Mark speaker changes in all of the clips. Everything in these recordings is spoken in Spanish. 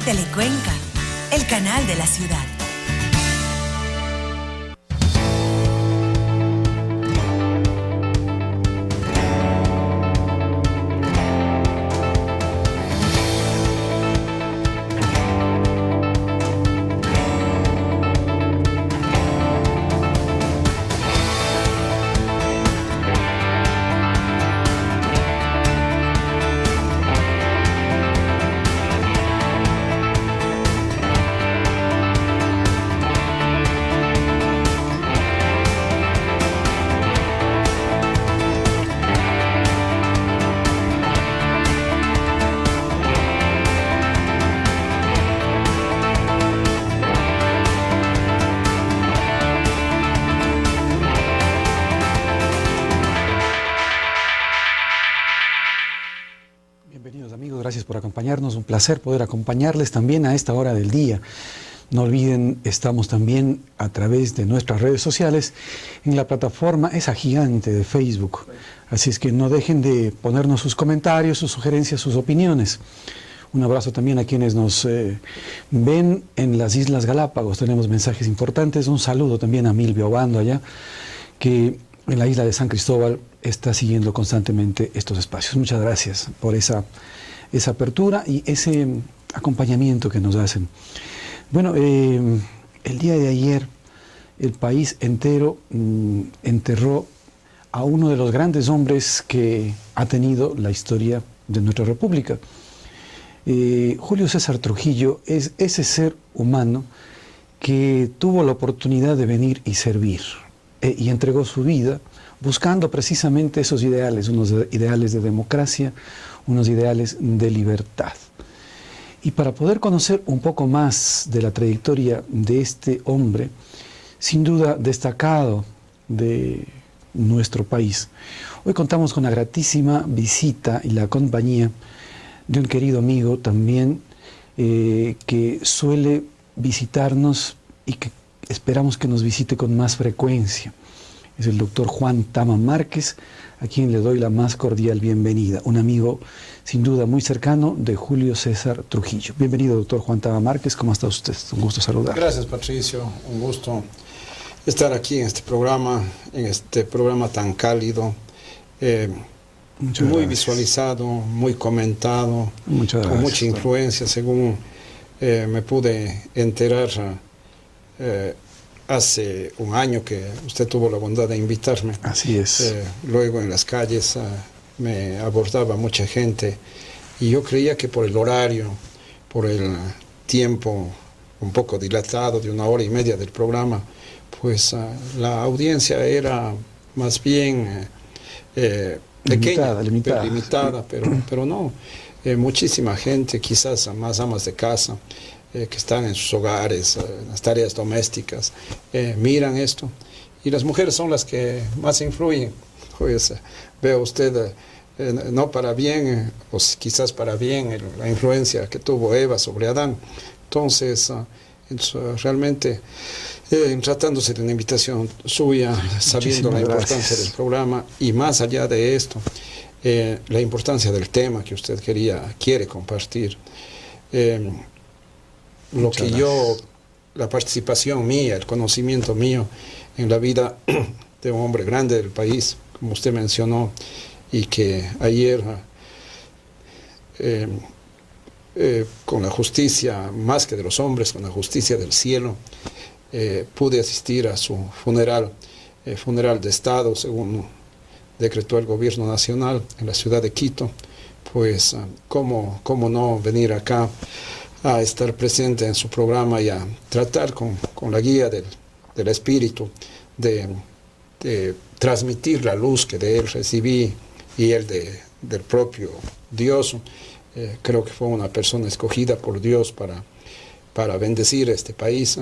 Speaker 1: Telecuenca, el canal de la ciudad.
Speaker 2: Gracias por acompañarnos, un placer poder acompañarles también a esta hora del día. No olviden, estamos también a través de nuestras redes sociales en la plataforma esa gigante de Facebook. Así es que no dejen de ponernos sus comentarios, sus sugerencias, sus opiniones. Un abrazo también a quienes nos ven en las Islas Galápagos. Tenemos mensajes importantes. Un saludo también a Milvio Obando allá, que en la isla de San Cristóbal está siguiendo constantemente estos espacios. Muchas gracias por esa apertura y ese acompañamiento que nos hacen. Bueno, el día de ayer el país entero enterró a uno de los grandes hombres que ha tenido la historia de nuestra república. Julio César Trujillo es ese ser humano que tuvo la oportunidad de venir y servir y entregó su vida buscando precisamente esos ideales, unos ideales de democracia, unos ideales de libertad. Y para poder conocer un poco más de la trayectoria de este hombre, sin duda destacado de nuestro país, hoy contamos con la gratísima visita y la compañía de un querido amigo también que suele visitarnos y que esperamos que nos visite con más frecuencia. Es el doctor Juan Tama Márquez, a quien le doy la más cordial bienvenida. Un amigo, sin duda, muy cercano de Julio César Trujillo. Bienvenido, doctor Juan Tama Márquez. ¿Cómo está usted? Un gusto saludar.
Speaker 3: Gracias, Patricio. Un gusto estar aquí en este programa tan cálido, muy visualizado, muy comentado, con mucha influencia, según me pude enterar hace un año que usted tuvo la bondad de invitarme.
Speaker 2: Así es.
Speaker 3: Luego en las calles me abordaba mucha gente y yo creía que por el horario, por el tiempo un poco dilatado de 1 hora y media del programa, pues la audiencia era más bien pequeña, limitada, pero no. Muchísima gente, quizás más amas de casa, que están en sus hogares, en las tareas domésticas, miran esto. Y las mujeres son las que más influyen. Pues veo usted, no para bien, o quizás para bien, la influencia que tuvo Eva sobre Adán. Entonces, realmente, tratándose de una invitación suya, sabiendo la importancia del programa, y más allá de esto, la importancia del tema que usted quiere compartir, la participación mía, el conocimiento mío en la vida de un hombre grande del país, como usted mencionó, y que ayer con la justicia, más que de los hombres, con la justicia del cielo, pude asistir a su funeral de Estado, según decretó el gobierno nacional en la ciudad de Quito. Pues cómo no venir acá a estar presente en su programa y a tratar con la guía del Espíritu de transmitir la luz que de él recibí y el del propio Dios. Creo que fue una persona escogida por Dios para bendecir este país,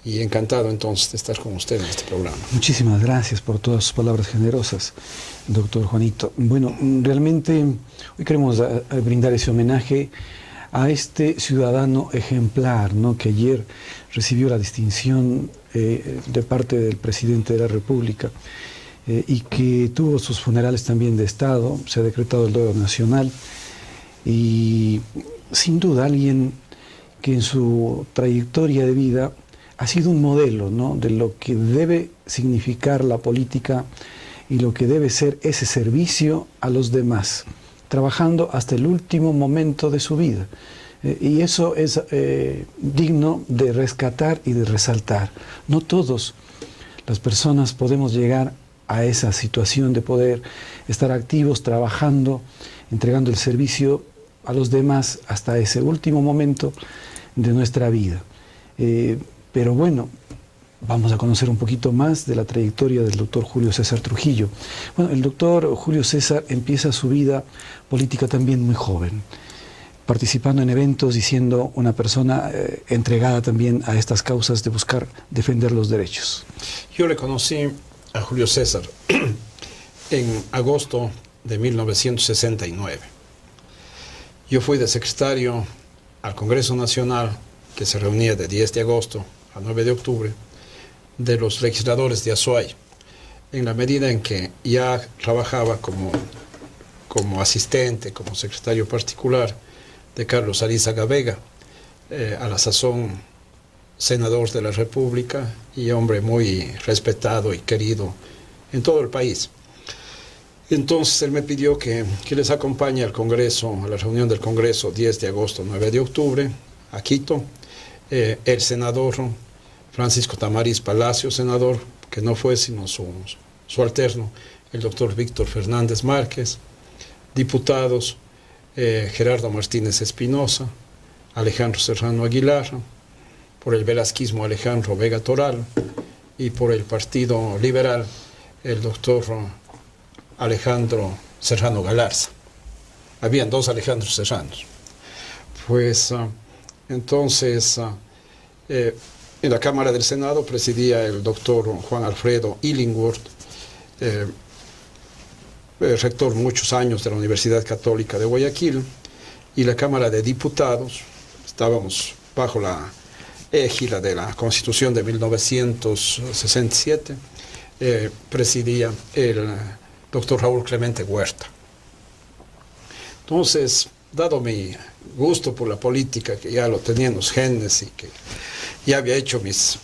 Speaker 3: y encantado entonces de estar con usted en este programa.
Speaker 2: Muchísimas gracias por todas sus palabras generosas, doctor Juanito. Bueno, realmente hoy queremos brindar ese homenaje a este ciudadano ejemplar, ¿no?, que ayer recibió la distinción de parte del presidente de la República y que tuvo sus funerales también de Estado. Se ha decretado el duelo nacional y sin duda alguien que en su trayectoria de vida ha sido un modelo, ¿no?, de lo que debe significar la política y lo que debe ser ese servicio a los demás, trabajando hasta el último momento de su vida. Y eso es digno de rescatar y de resaltar. No todos las personas podemos llegar a esa situación de poder estar activos, trabajando, entregando el servicio a los demás hasta ese último momento de nuestra vida. Pero bueno, vamos a conocer un poquito más de la trayectoria del doctor Julio César Trujillo. Bueno, el doctor Julio César empieza su vida política también muy joven, participando en eventos y siendo una persona entregada también a estas causas de buscar defender los derechos.
Speaker 3: Yo le conocí a Julio César en agosto de 1969. Yo fui de secretario al Congreso Nacional, que se reunía de 10 de agosto a 9 de octubre, de los legisladores de Azuay, en la medida en que ya trabajaba como asistente, como secretario particular de Carlos Arízaga Vega, a la sazón senador de la República y hombre muy respetado y querido en todo el país. Entonces él me pidió que les acompañe al Congreso, a la reunión del Congreso 10 de agosto, 9 de octubre, a Quito. El senador Francisco Tamariz Palacio, senador, que no fue sino su alterno, el doctor Víctor Fernández Márquez, diputados Gerardo Martínez Espinosa, Alejandro Serrano Aguilar, por el velasquismo Alejandro Vega Toral y por el Partido Liberal el doctor Alejandro Serrano Galarza. Habían dos Alejandros Serranos. Pues entonces en la Cámara del Senado presidía el doctor Juan Alfredo Illingworth, rector muchos años de la Universidad Católica de Guayaquil, y la Cámara de Diputados, estábamos bajo la égida de la Constitución de 1967, presidía el doctor Raúl Clemente Huerta. Entonces, dado mi gusto por la política, que ya lo tenía en los genes y que ya había hecho mis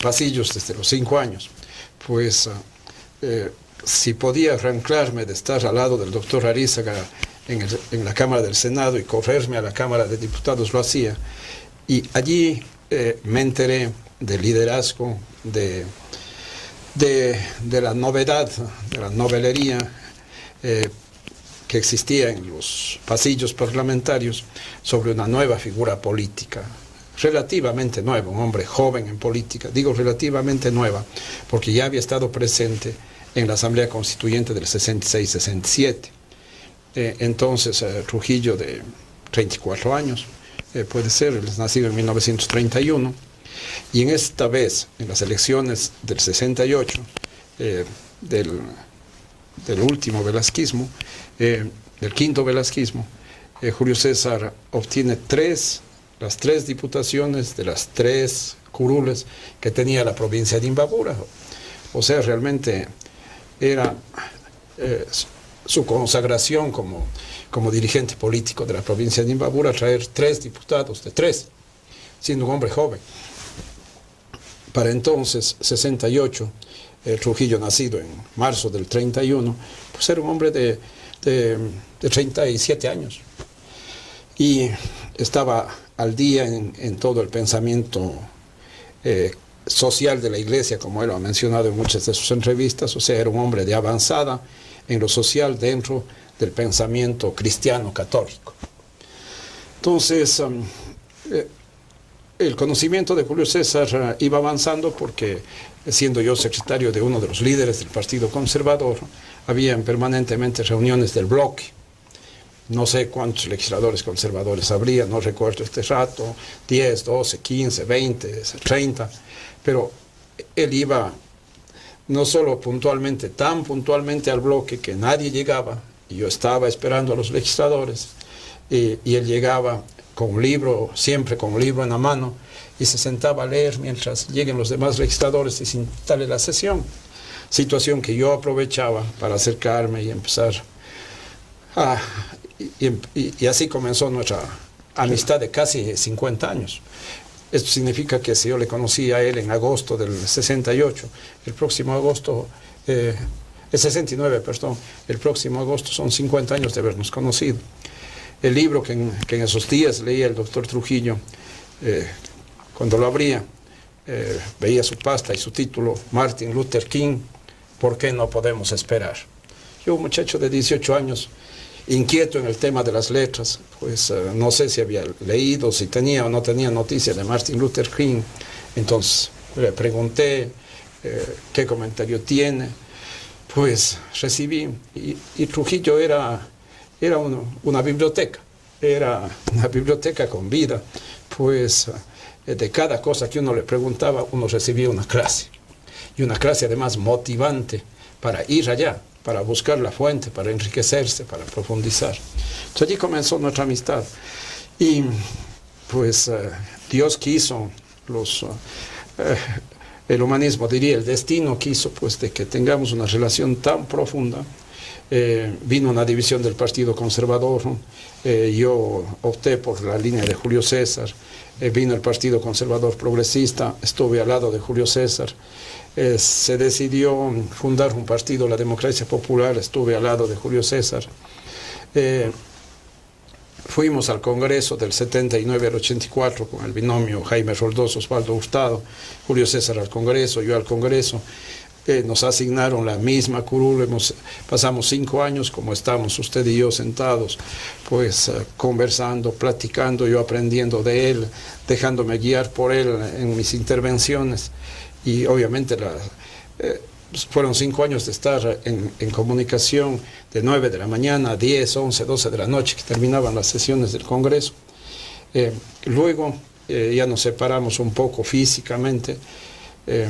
Speaker 3: pasillos desde los 5 años, pues si podía arrancarme de estar al lado del doctor Arízaga en la Cámara del Senado y correrme a la Cámara de Diputados, lo hacía. Y allí me enteré del liderazgo, de la novedad, de la novelería que existía en los pasillos parlamentarios sobre una nueva figura política, relativamente nueva, un hombre joven en política. Digo relativamente nueva porque ya había estado presente en la Asamblea Constituyente del 66-67. Entonces Trujillo, de 34 años, puede ser, él es nacido en 1931, y en esta vez, en las elecciones del 68, del último velasquismo, del quinto velasquismo, Julio César obtiene las tres diputaciones de las 3 curules que tenía la provincia de Imbabura. O sea, realmente era su consagración como dirigente político de la provincia de Imbabura, traer 3 diputados, de 3, siendo un hombre joven. Para entonces, 68, Trujillo, nacido en marzo del 31, pues era un hombre de 37 años. Y estaba al día en todo el pensamiento social de la Iglesia, como él lo ha mencionado en muchas de sus entrevistas. O sea, era un hombre de avanzada en lo social dentro del pensamiento cristiano católico. Entonces, el conocimiento de Julio César iba avanzando porque, siendo yo secretario de uno de los líderes del Partido Conservador, habían permanentemente reuniones del bloque. No sé cuántos legisladores conservadores habría, no recuerdo este rato, 10, 12, 15, 20, 30, pero él iba no solo puntualmente, tan puntualmente al bloque que nadie llegaba, y yo estaba esperando a los legisladores, y él llegaba con un libro, siempre con un libro en la mano, y se sentaba a leer mientras lleguen los demás legisladores y se instale la sesión. Situación que yo aprovechaba para acercarme y empezar y así comenzó amistad de casi 50 años. Esto significa que si yo le conocí a él en agosto del 68, el próximo agosto, el 69, perdón, el próximo agosto son 50 años de habernos conocido. El libro que en esos días leía el doctor Trujillo, cuando lo abría, veía su pasta y su título, Martin Luther King, ¿por qué no podemos esperar? Yo, un muchacho de 18 años, inquieto en el tema de las letras, pues no sé si había leído, si tenía o no tenía noticia de Martin Luther King. Entonces le pregunté qué comentario tiene, pues recibí, y Trujillo era una biblioteca con vida, pues de cada cosa que uno le preguntaba, uno recibía una clase, y una clase además motivante para ir allá, para buscar la fuente, para enriquecerse, para profundizar. Entonces allí comenzó nuestra amistad. Y pues Dios quiso, el humanismo diría, el destino quiso pues de que tengamos una relación tan profunda. Vino una división del Partido Conservador, yo opté por la línea de Julio César, vino el Partido Conservador Progresista, estuve al lado de Julio César. Se decidió fundar un partido, la Democracia Popular, estuve al lado de Julio César. Fuimos al Congreso del 79 al 84 con el binomio Jaime Roldós, Osvaldo Hurtado, Julio César al Congreso, yo al Congreso. Nos asignaron la misma curul, pasamos 5 años como estamos usted y yo sentados, pues conversando, platicando, yo aprendiendo de él, dejándome guiar por él en mis intervenciones. Y obviamente fueron 5 años de estar en comunicación de 9 de la mañana a 10, 11, 12 de la noche, que terminaban las sesiones del Congreso. Luego ya nos separamos un poco físicamente,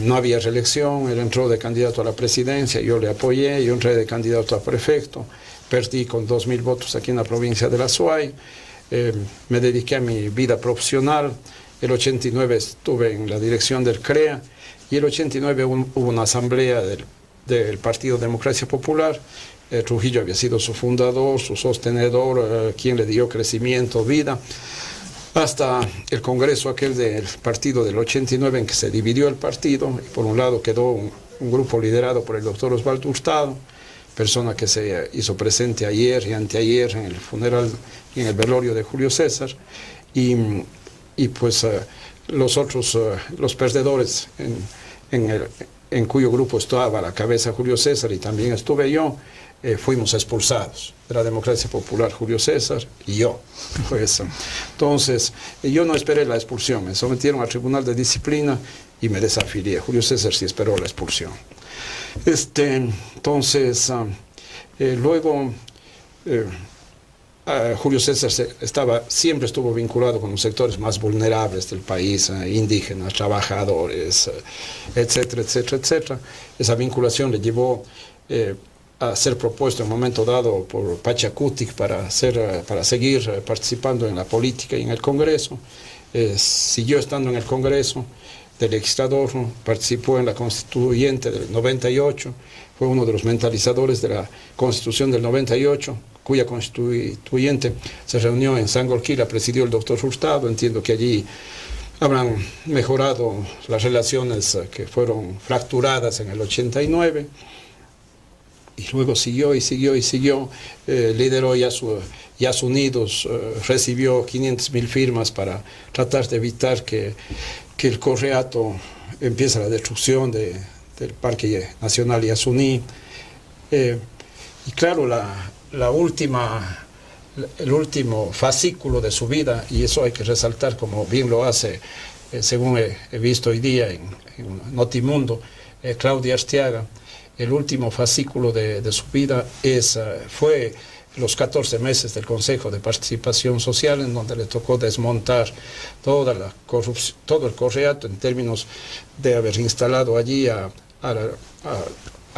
Speaker 3: no había reelección, él entró de candidato a la presidencia, yo le apoyé, yo entré de candidato a prefecto, perdí con 2.000 votos aquí en la provincia de La Suay, me dediqué a mi vida profesional, el 89 estuve en la dirección del CREA, y el 89 hubo una asamblea del Partido Democracia Popular. Trujillo había sido su fundador, su sostenedor, quien le dio crecimiento, vida, hasta el congreso aquel del partido del 89 en que se dividió el partido, y por un lado quedó un grupo liderado por el doctor Osvaldo Hurtado, persona que se hizo presente ayer y anteayer en el funeral y en el velorio de Julio César, y pues los otros, los perdedores en cuyo grupo estaba a la cabeza Julio César y también estuve yo, fuimos expulsados de la Democracia Popular, Julio César y yo. Pues, entonces, yo no esperé la expulsión, me sometieron al Tribunal de Disciplina y me desafilié. Julio César sí esperó la expulsión. Entonces, luego, Julio César siempre estuvo vinculado con los sectores más vulnerables del país, indígenas, trabajadores, etcétera, etcétera, etcétera. Esa vinculación le llevó a ser propuesto en un momento dado por Pachacutic para seguir participando en la política y en el Congreso. Siguió estando en el Congreso de legislador, participó en la Constituyente del 98, fue uno de los mentalizadores de la Constitución del 98, cuya Constituyente se reunió en Sangolquí, presidió el doctor Hurtado. Entiendo que allí habrán mejorado las relaciones que fueron fracturadas en el 89. Y luego siguió, lideró Yas Unidos, recibió 500.000 firmas para tratar de evitar que el Correato empiece la destrucción del Parque Nacional Yasuní. Y claro, el último fascículo de su vida, y eso hay que resaltar como bien lo hace, según he visto hoy día en Notimundo, Claudia Arteaga, el último fascículo de su vida fue los 14 meses del Consejo de Participación Social, en donde le tocó desmontar todo el Correato en términos de haber instalado allí a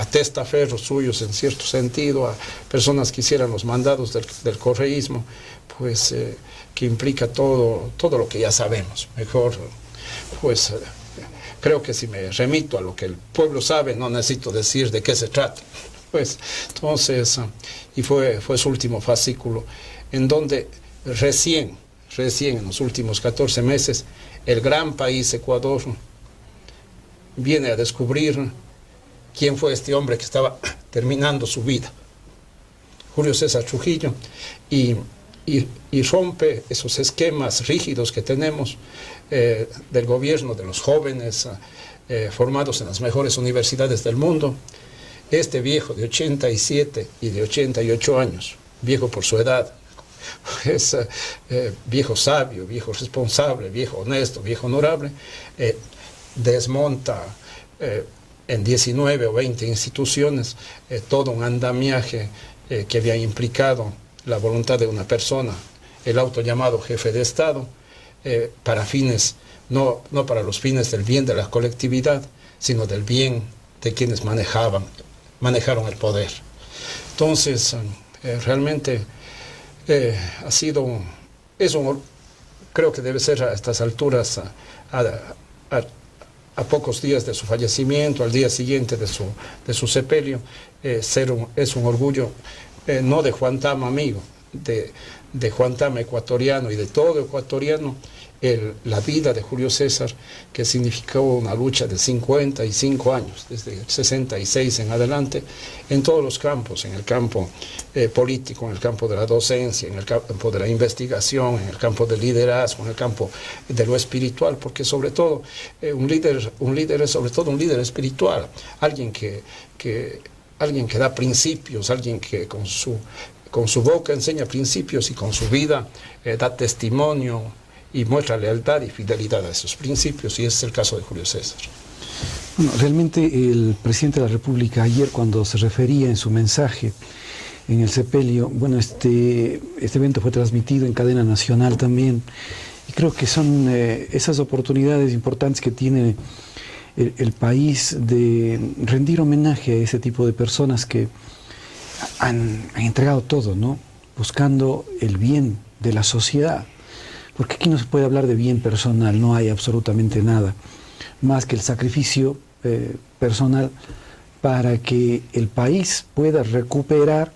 Speaker 3: testaferros suyos en cierto sentido, a personas que hicieran los mandados del correísmo, pues que implica todo lo que ya sabemos. Mejor, pues creo que si me remito a lo que el pueblo sabe, no necesito decir de qué se trata. Pues, entonces, y fue su último fascículo, en donde recién recién en los últimos 14 meses, el gran país Ecuador viene a descubrir quién fue este hombre que estaba terminando su vida, Julio César Trujillo, y rompe esos esquemas rígidos que tenemos del gobierno de los jóvenes formados en las mejores universidades del mundo. Este viejo de 87 y de 88 años, viejo por su edad, es viejo sabio, viejo responsable, viejo honesto, viejo honorable, desmonta en 19 o 20 instituciones todo un andamiaje que había implicado la voluntad de una persona, el auto llamado jefe de Estado, para fines, no para los fines del bien de la colectividad, sino del bien de quienes manejaron el poder. Entonces, realmente ha sido, creo que debe ser a estas alturas, a pocos días de su fallecimiento, al día siguiente de su sepelio, es un orgullo, no de Juan Tama amigo, de Juan Tama ecuatoriano y de todo ecuatoriano, la vida de Julio César, que significó una lucha de 55 años, desde el 66 en adelante, en todos los campos, en el campo político, en el campo de la docencia, en el campo de la investigación, en el campo del liderazgo, en el campo de lo espiritual, porque sobre todo un líder es sobre todo un líder espiritual, alguien que da principios, alguien que con su boca enseña principios y con su vida da testimonio y muestra lealtad y fidelidad a esos principios, y ese es el caso de Julio César.
Speaker 2: Bueno, realmente el presidente de la República ayer, cuando se refería en su mensaje en el sepelio, bueno, este evento fue transmitido en cadena nacional también, y creo que son esas oportunidades importantes que tiene el país de rendir homenaje a ese tipo de personas que han entregado todo, ¿no? Buscando el bien de la sociedad. Porque aquí no se puede hablar de bien personal, no hay absolutamente nada más que el sacrificio personal para que el país pueda recuperar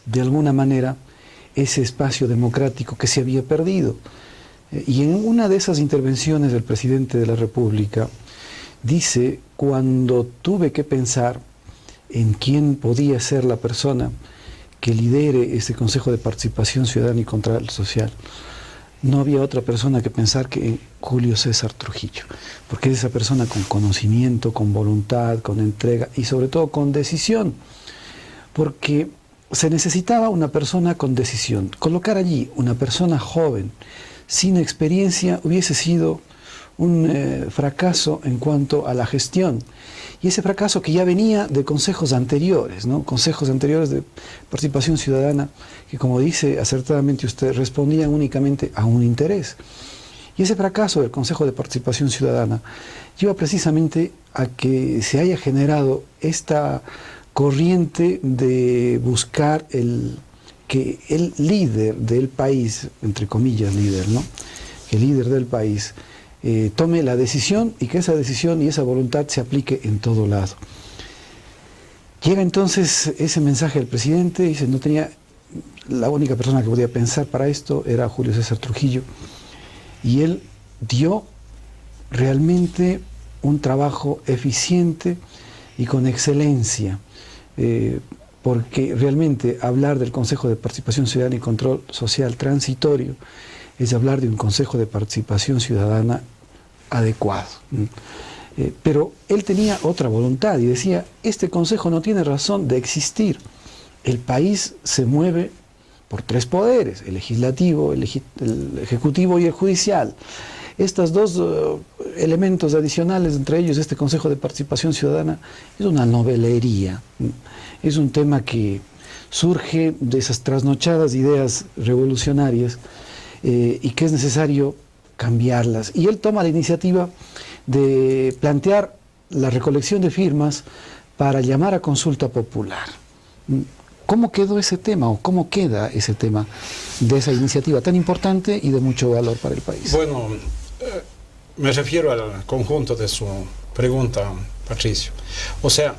Speaker 2: de alguna manera ese espacio democrático que se había perdido. Y en una de esas intervenciones del presidente de la República dice: cuando tuve que pensar en quién podía ser la persona que lidere este Consejo de Participación Ciudadana y Control Social, no había otra persona que pensar que en Julio César Trujillo, porque es esa persona con conocimiento, con voluntad, con entrega y sobre todo con decisión, porque se necesitaba una persona con decisión. Colocar allí una persona joven, sin experiencia, hubiese sido un fracaso en cuanto a la gestión. Y ese fracaso que ya venía de consejos anteriores, ¿no? Consejos anteriores de participación ciudadana, que, como dice acertadamente usted, respondían únicamente a un interés. Y ese fracaso del Consejo de Participación Ciudadana lleva precisamente a que se haya generado esta corriente de buscar que el líder del país, entre comillas líder, ¿no? Que el líder del país tome la decisión y que esa decisión y esa voluntad se aplique en todo lado. Llega entonces ese mensaje del presidente y dice: no tenía, la única persona que podía pensar para esto era Julio César Trujillo, y él dio realmente un trabajo eficiente y con excelencia, porque realmente hablar del Consejo de Participación Ciudadana y Control Social transitorio es hablar de un Consejo de Participación Ciudadana adecuado. Pero él tenía otra voluntad y decía: este Consejo no tiene razón de existir. El país se mueve por tres poderes: el legislativo, el ejecutivo y el judicial. Estos dos elementos adicionales, entre ellos este Consejo de Participación Ciudadana, es una novelería. Es un tema que surge de esas trasnochadas ideas revolucionarias y que es necesario cambiarlas. Y él toma la iniciativa de plantear la recolección de firmas para llamar a consulta popular. ¿Cómo quedó ese tema o cómo queda ese tema de esa iniciativa tan importante y de mucho valor para el país?
Speaker 3: Bueno, me refiero al conjunto de su pregunta, Patricio. O sea,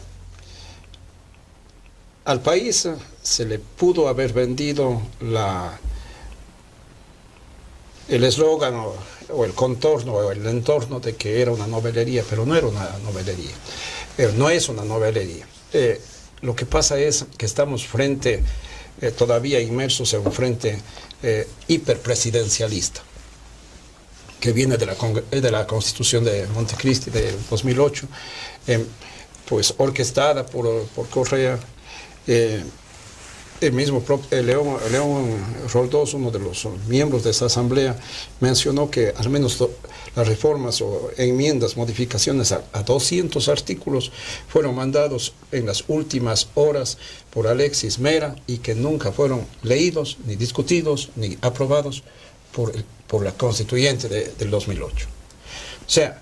Speaker 3: al país se le pudo haber vendido el eslogan o el contorno o el entorno de que era una novelería, pero no era una novelería, no es una novelería. Lo que pasa es que estamos todavía inmersos en un frente hiperpresidencialista, que viene de la Constitución de Montecristi de 2008, pues orquestada por Correa. El mismo León Roldós, uno de los miembros de esa asamblea, mencionó que al menos las reformas o enmiendas, modificaciones a 200 artículos fueron mandados en las últimas horas por Alexis Mera y que nunca fueron leídos, ni discutidos, ni aprobados por la constituyente del 2008. O sea,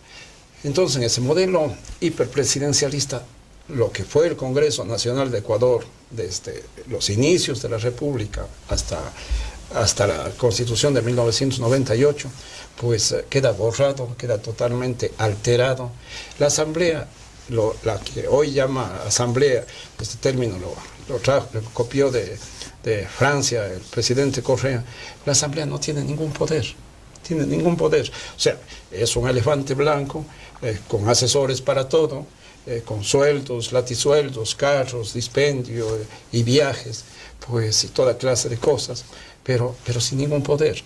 Speaker 3: entonces en ese modelo hiperpresidencialista, lo que fue el Congreso Nacional de Ecuador desde los inicios de la República hasta la Constitución de 1998, pues queda borrado, queda totalmente alterado. La Asamblea, la que hoy llama Asamblea, este término lo copió de Francia el presidente Correa. La Asamblea no tiene ningún poder. O sea, es un elefante blanco con asesores para todo, con sueldos, latisueldos, carros, dispendio y viajes, pues y toda clase de cosas, pero sin ningún poder.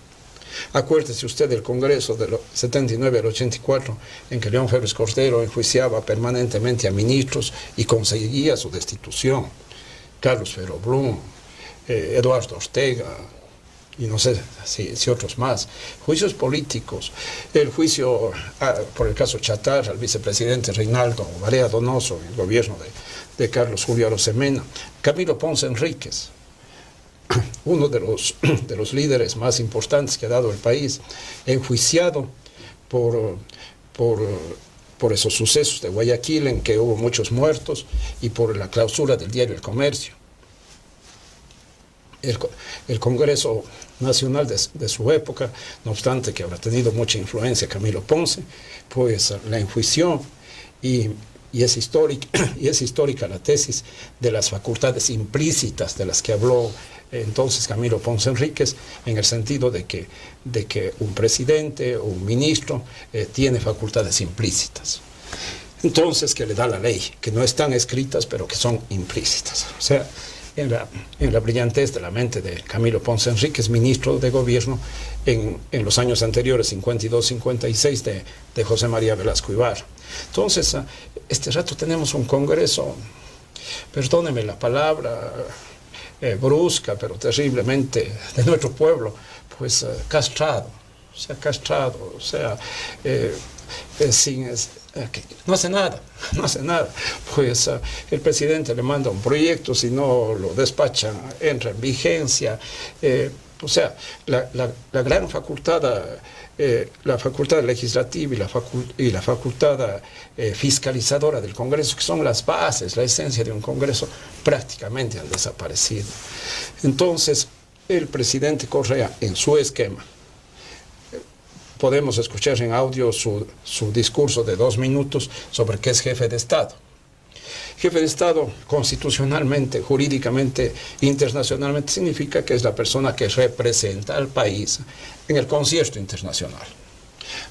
Speaker 3: Acuérdese usted del Congreso del 79 al 84, en que León Febres Cordero enjuiciaba permanentemente a ministros y conseguía su destitución. Carlos Ferro Blum, Eduardo Ortega, y no sé si otros más, juicios políticos, el juicio por el caso Chatar al vicepresidente Reinaldo Barea Donoso, el gobierno de Carlos Julio Arosemena, Camilo Ponce Enríquez, uno de los líderes más importantes que ha dado el país, enjuiciado por esos sucesos de Guayaquil en que hubo muchos muertos y por la clausura del diario El Comercio. El Congreso Nacional de su época, no obstante que habrá tenido mucha influencia Camilo Ponce, pues la enjuició y es histórica la tesis de las facultades implícitas de las que habló entonces Camilo Ponce Enríquez, en el sentido de que un presidente o un ministro tiene facultades implícitas. Entonces, que le da la ley, que no están escritas, pero que son implícitas. O sea, en la brillantez de la mente de Camilo Ponce Enríquez, ministro de Gobierno en los años anteriores, 52-56, de José María Velasco Ibarra. Entonces, este rato tenemos un Congreso, perdóneme la palabra, brusca, pero terriblemente, de nuestro pueblo, pues castrado, no hace nada. Pues el presidente le manda un proyecto, si no lo despachan, entra en vigencia. O sea, la gran facultad, la facultad legislativa y la facultad fiscalizadora del Congreso, que son las bases, la esencia de un Congreso, prácticamente han desaparecido. Entonces, el presidente Correa, en su esquema, podemos escuchar en audio su discurso de 2 minutos sobre qué es jefe de Estado. Jefe de Estado, constitucionalmente, jurídicamente, internacionalmente, significa que es la persona que representa al país en el concierto internacional.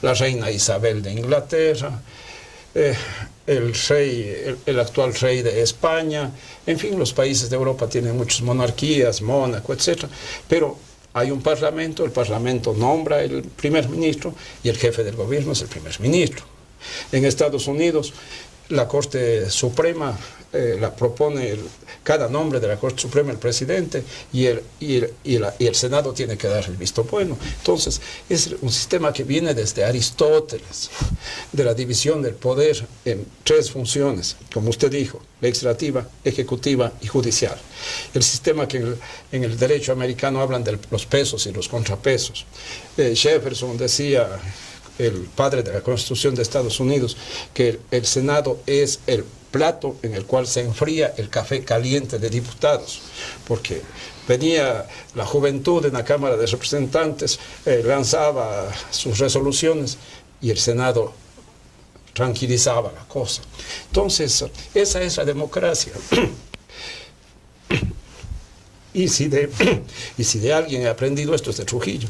Speaker 3: La reina Isabel de Inglaterra, el actual rey de España, en fin, los países de Europa tienen muchas monarquías, Mónaco, etc., pero hay un parlamento, el parlamento nombra el primer ministro y el jefe del gobierno es el primer ministro. En Estados Unidos, la Corte Suprema la propone cada nombre de la Corte Suprema el presidente y el Senado tiene que dar el visto bueno. Entonces, es un sistema que viene desde Aristóteles, de la división del poder en 3 funciones, como usted dijo, legislativa, ejecutiva y judicial. El sistema que en el derecho americano hablan de los pesos y los contrapesos. Jefferson decía, el padre de la Constitución de Estados Unidos, que el Senado es el plato en el cual se enfría el café caliente de diputados, porque venía la juventud en la Cámara de Representantes, lanzaba sus resoluciones y el Senado tranquilizaba la cosa. Entonces, esa es la democracia. Y si de alguien he aprendido esto es de Trujillo.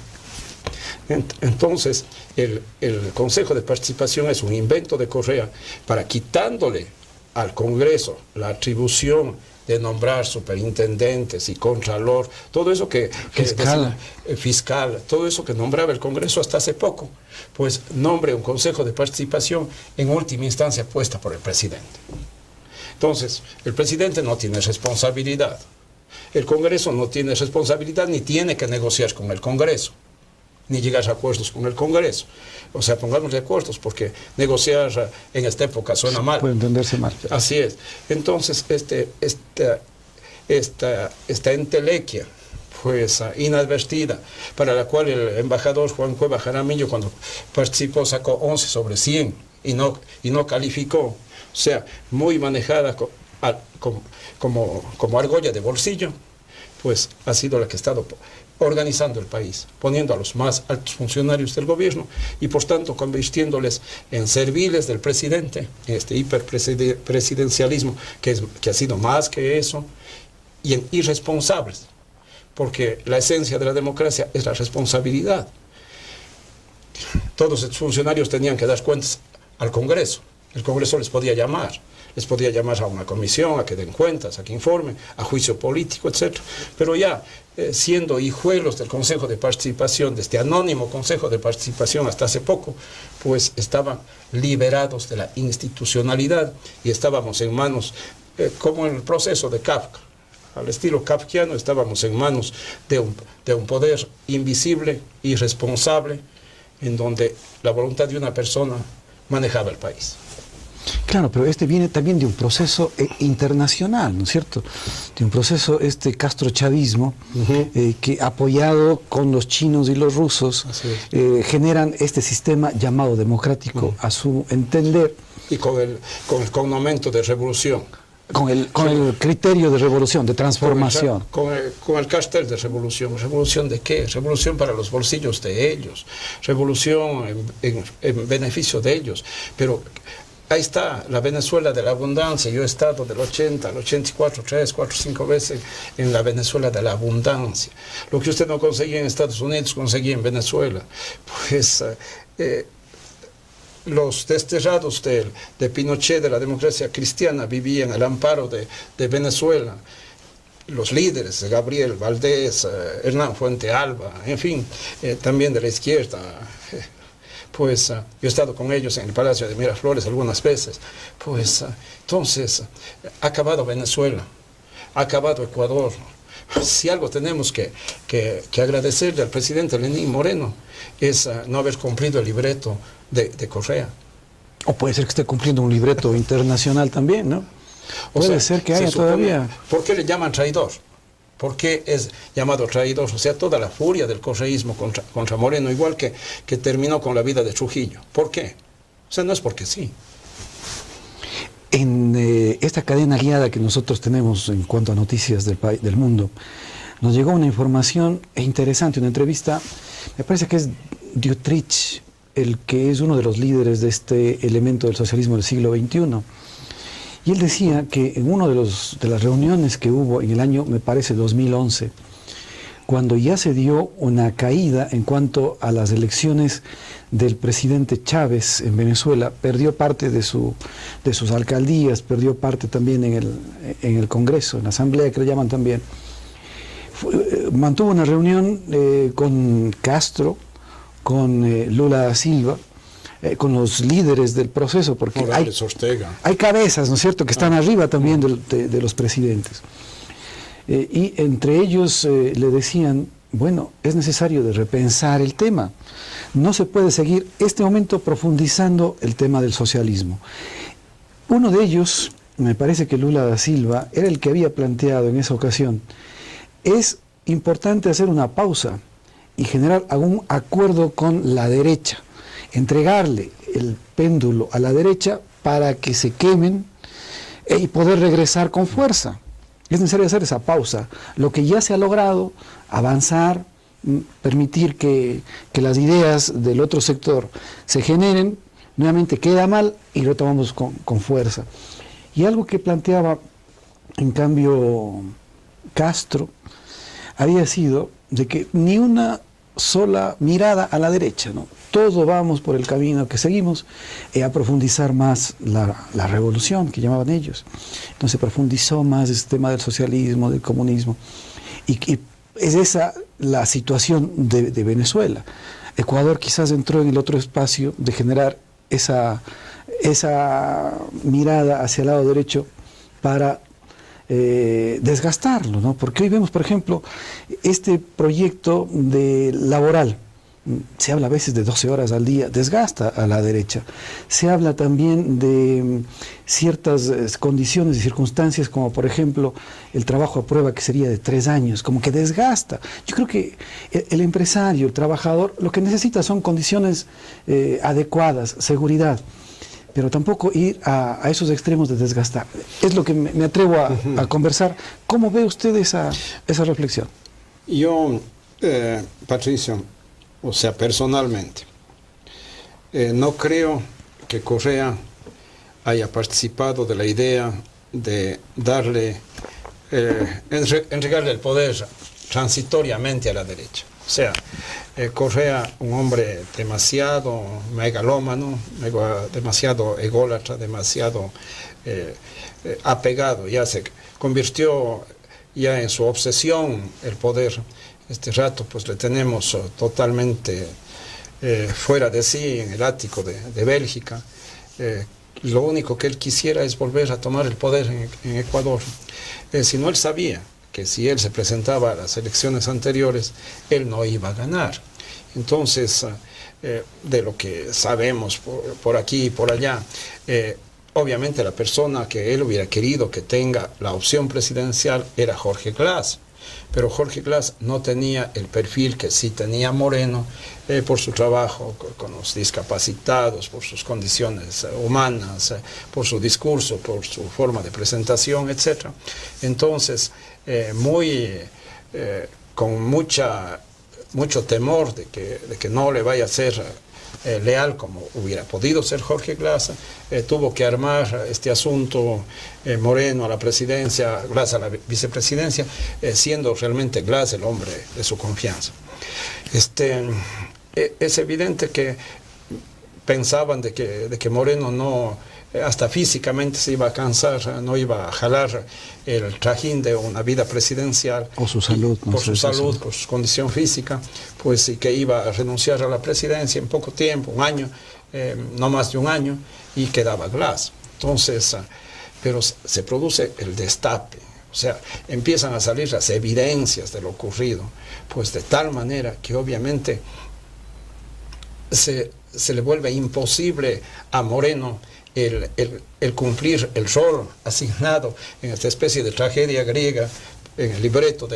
Speaker 3: Entonces, el Consejo de Participación es un invento de Correa para, quitándole al Congreso la atribución de nombrar superintendentes y contralor, todo eso fiscal, todo eso que nombraba el Congreso hasta hace poco, pues nombre un Consejo de Participación en última instancia puesta por el presidente. Entonces, el presidente no tiene responsabilidad, el Congreso no tiene responsabilidad ni tiene que negociar con el Congreso, ni llegar a acuerdos con el Congreso. O sea, pongamos de acuerdos, porque negociar en esta época suena mal.
Speaker 2: Puede entenderse mal.
Speaker 3: Así es. Entonces, esta entelequia, pues inadvertida, para la cual el embajador Juan Cueva Jaramillo, cuando participó, sacó 11 sobre 100 y no calificó. O sea, muy manejada como argolla de bolsillo, pues ha sido la que ha estado organizando el país, poniendo a los más altos funcionarios del gobierno y por tanto convirtiéndoles en serviles del presidente, este hiperpresidencialismo que ha sido más que eso, y en irresponsables, porque la esencia de la democracia es la responsabilidad. Todos los funcionarios tenían que dar cuentas al Congreso, el Congreso les podía llamar a una comisión, a que den cuentas, a que informen, a juicio político, etc. Pero ya, siendo hijuelos del Consejo de Participación, de este anónimo Consejo de Participación hasta hace poco, pues estaban liberados de la institucionalidad y estábamos en manos, como en el proceso de Kafka, al estilo kafkiano, estábamos en manos de un poder invisible, irresponsable, en donde la voluntad de una persona manejaba el país.
Speaker 2: Claro, pero este viene también de un proceso internacional, ¿no es cierto? De un proceso, castrochavismo, que apoyado con los chinos y los rusos, generan este sistema llamado democrático a su entender.
Speaker 3: Y con el connomento de revolución.
Speaker 2: Con el criterio de revolución, de transformación.
Speaker 3: Con el cartel de revolución. ¿Revolución de qué? Revolución para los bolsillos de ellos. Revolución en beneficio de ellos. Pero ahí está la Venezuela de la abundancia. Yo he estado del 80 al 84, 3, 4, 5 veces en la Venezuela de la abundancia. Lo que usted no conseguía en Estados Unidos, conseguía en Venezuela. Pues los desterrados de Pinochet, de la democracia cristiana, vivían al amparo de Venezuela. Los líderes, Gabriel Valdés, Hernán Fuente Alba, en fin, también de la izquierda. Pues yo he estado con ellos en el Palacio de Miraflores algunas veces. Pues entonces, ha acabado Venezuela, ha acabado Ecuador. Si algo tenemos que agradecerle al presidente Lenín Moreno es no haber cumplido el libreto de Correa.
Speaker 2: O puede ser que esté cumpliendo un libreto internacional también, ¿no? Puede ser que haya todavía.
Speaker 3: ¿Por qué le llaman traidor? ¿Por qué es llamado traidor? O sea, toda la furia del correísmo contra Moreno, igual que terminó con la vida de Trujillo. ¿Por qué? O sea, no es porque sí.
Speaker 2: En esta cadena guiada que nosotros tenemos en cuanto a noticias del mundo, nos llegó una información interesante, una entrevista, me parece que es Dietrich, el que es uno de los líderes de este elemento del socialismo del siglo XXI. Y él decía que en una de las reuniones que hubo en el año, me parece, 2011, cuando ya se dio una caída en cuanto a las elecciones del presidente Chávez en Venezuela, perdió parte de sus alcaldías, perdió parte también en el Congreso, en la Asamblea que le llaman también. Mantuvo una reunión con Castro, con Lula da Silva, con los líderes del proceso, porque hay cabezas, ¿no es cierto?, que están arriba también de los presidentes. Y entre ellos le decían, bueno, es necesario de repensar el tema. No se puede seguir este momento profundizando el tema del socialismo. Uno de ellos, me parece que Lula da Silva, era el que había planteado en esa ocasión, es importante hacer una pausa y generar algún acuerdo con la derecha, entregarle el péndulo a la derecha para que se quemen y poder regresar con fuerza. Es necesario hacer esa pausa. Lo que ya se ha logrado, avanzar, permitir que las ideas del otro sector se generen, nuevamente queda mal y lo tomamos con fuerza. Y algo que planteaba, en cambio, Castro, había sido de que ni una sola mirada a la derecha, ¿no? Todos vamos por el camino que seguimos a profundizar más la revolución que llamaban ellos. Entonces profundizó más este tema del socialismo, del comunismo. Y es esa la situación de Venezuela. Ecuador quizás entró en el otro espacio de generar esa mirada hacia el lado derecho para desgastarlo, ¿no? Porque hoy vemos, por ejemplo, este proyecto laboral. Se habla a veces de 12 horas al día, desgasta a la derecha. Se habla también de ciertas condiciones y circunstancias, como por ejemplo el trabajo a prueba, que sería de 3 años, como que desgasta. Yo creo que el empresario, el trabajador, lo que necesita son condiciones adecuadas, seguridad, pero tampoco ir a esos extremos de desgastar. Es lo que me atrevo a conversar. ¿Cómo ve usted esa reflexión?
Speaker 3: Yo, Patricio, o sea, personalmente, no creo que Correa haya participado de la idea de darle, entregarle el poder transitoriamente a la derecha. O sea, Correa, un hombre demasiado megalómano, demasiado ególatra, demasiado apegado, ya se convirtió ya en su obsesión el poder. Este rato pues le tenemos totalmente fuera de sí en el ático de Bélgica. Lo único que él quisiera es volver a tomar el poder en Ecuador. Si no, él sabía que si él se presentaba a las elecciones anteriores, él no iba a ganar. Entonces, de lo que sabemos por aquí y por allá, obviamente la persona que él hubiera querido que tenga la opción presidencial era Jorge Glass. Pero Jorge Glass no tenía el perfil que sí tenía Moreno por su trabajo con los discapacitados, por sus condiciones humanas, por su discurso, por su forma de presentación, etc. Entonces, con mucho temor de que no le vaya a ser leal como hubiera podido ser Jorge Glass, tuvo que armar este asunto Moreno a la presidencia, Glass a la vicepresidencia, siendo realmente Glass el hombre de su confianza. Es evidente que pensaban de que Moreno no, hasta físicamente se iba a cansar, no iba a jalar el trajín de una vida presidencial.
Speaker 2: O su salud.
Speaker 3: Por su salud, por su condición física, pues y que iba a renunciar a la presidencia en poco tiempo, un año, no más de un año, y quedaba Glass. Entonces, pero se produce el destape, o sea, empiezan a salir las evidencias de lo ocurrido, pues de tal manera que obviamente se le vuelve imposible a Moreno el cumplir el rol asignado en esta especie de tragedia griega en el libreto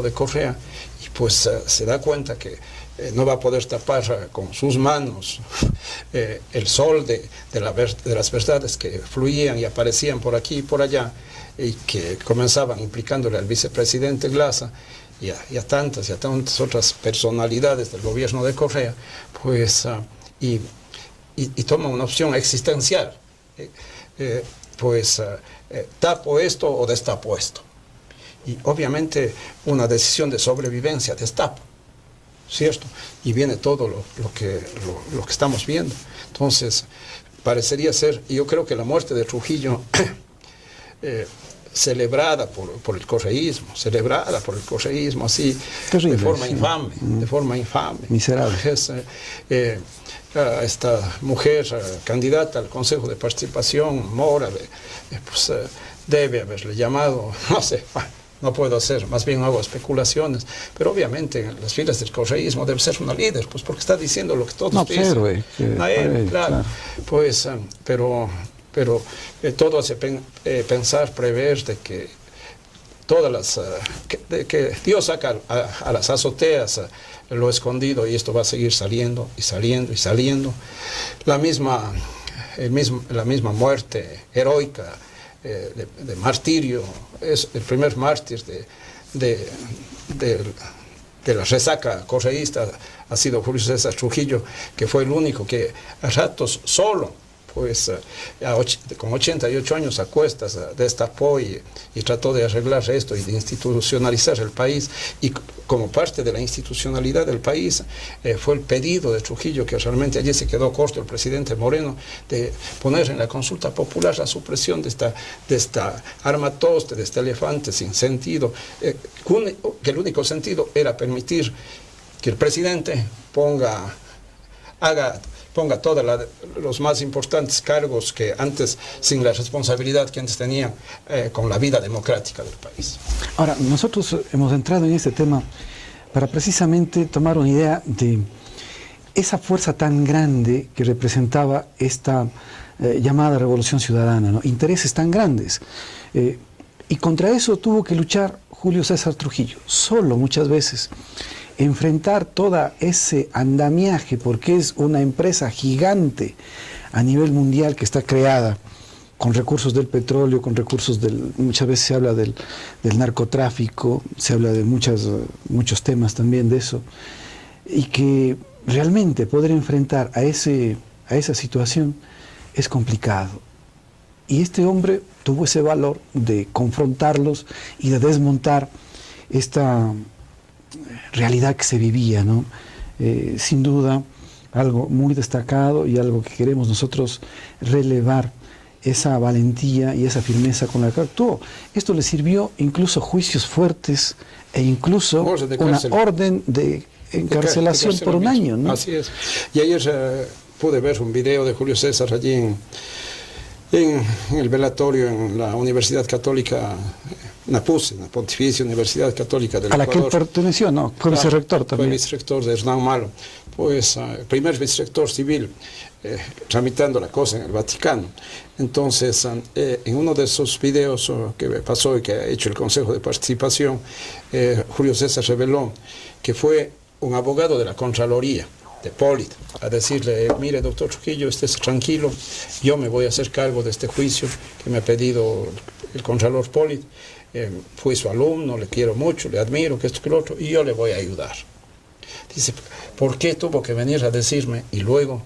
Speaker 3: de Correa, y pues se da cuenta que no va a poder tapar con sus manos el sol de las verdades que fluían y aparecían por aquí y por allá, y que comenzaban implicándole al vicepresidente Glass y a tantas otras personalidades del gobierno de Correa, pues y toma una opción existencial, tapo esto o destapo esto. Y obviamente una decisión de sobrevivencia, destapo, ¿cierto? Y viene todo lo que estamos viendo. Entonces, parecería ser, y yo creo que la muerte de Trujillo, celebrada por el correísmo, así, terrible, de forma infame.
Speaker 2: Miserable.
Speaker 3: Esta mujer candidata al Consejo de Participación, Mora, pues debe haberle llamado, no sé, no puedo hacer, más bien hago especulaciones, pero obviamente en las filas del correísmo debe ser una líder, pues porque está diciendo lo que todos dicen. Claro. Pues, pero todo hace pensar, prever de que todas que Dios saca a las azoteas lo escondido, y esto va a seguir saliendo y saliendo y saliendo. La misma muerte heroica de martirio, es el primer mártir de la resaca correísta ha sido Julio César Trujillo, que fue el único que a ratos solo pues con 88 años a cuestas destapó y trató de arreglar esto y de institucionalizar el país, y como parte de la institucionalidad del país fue el pedido de Trujillo, que realmente allí se quedó corto el presidente Moreno, de poner en la consulta popular la supresión de esta armatoste, de este elefante sin sentido, que el único sentido era permitir que el presidente ponga todos los más importantes cargos que antes, sin la responsabilidad que antes tenía con la vida democrática del país.
Speaker 2: Ahora, nosotros hemos entrado en este tema para precisamente tomar una idea de esa fuerza tan grande que representaba esta llamada revolución ciudadana, ¿no? Intereses tan grandes. Y contra eso tuvo que luchar Julio César Trujillo, solo muchas veces. Enfrentar todo ese andamiaje, porque es una empresa gigante a nivel mundial que está creada con recursos del petróleo, con recursos muchas veces se habla del narcotráfico, se habla de muchos temas también de eso, y que realmente poder enfrentar a esa situación es complicado. Y este hombre tuvo ese valor de confrontarlos y de desmontar esta realidad que se vivía, ¿no? Sin duda, algo muy destacado y algo que queremos nosotros relevar, esa valentía y esa firmeza con la que actuó. Esto le sirvió incluso juicios fuertes e incluso una orden de encarcelación por un año, ¿no?
Speaker 3: Así es. Y ayer pude ver un video de Julio César allí en el velatorio en la Universidad Católica Napuse, la Pontificia Universidad Católica del Ecuador.
Speaker 2: A la que él perteneció, ¿no? Fue vicerrector también.
Speaker 3: Fue vicerrector de Hernán Malo, pues el primer vicerrector civil tramitando la cosa en el Vaticano. Entonces, en uno de esos videos que pasó y que ha hecho el Consejo de Participación, Julio César reveló que fue un abogado de la Contraloría, de Polit, a decirle: mire, doctor Trujillo, estés tranquilo, yo me voy a hacer cargo de este juicio que me ha pedido el Contralor Polit, fui su alumno, le quiero mucho, le admiro, que esto que lo otro, y yo le voy a ayudar. Dice, ¿por qué tuvo que venir a decirme? Y luego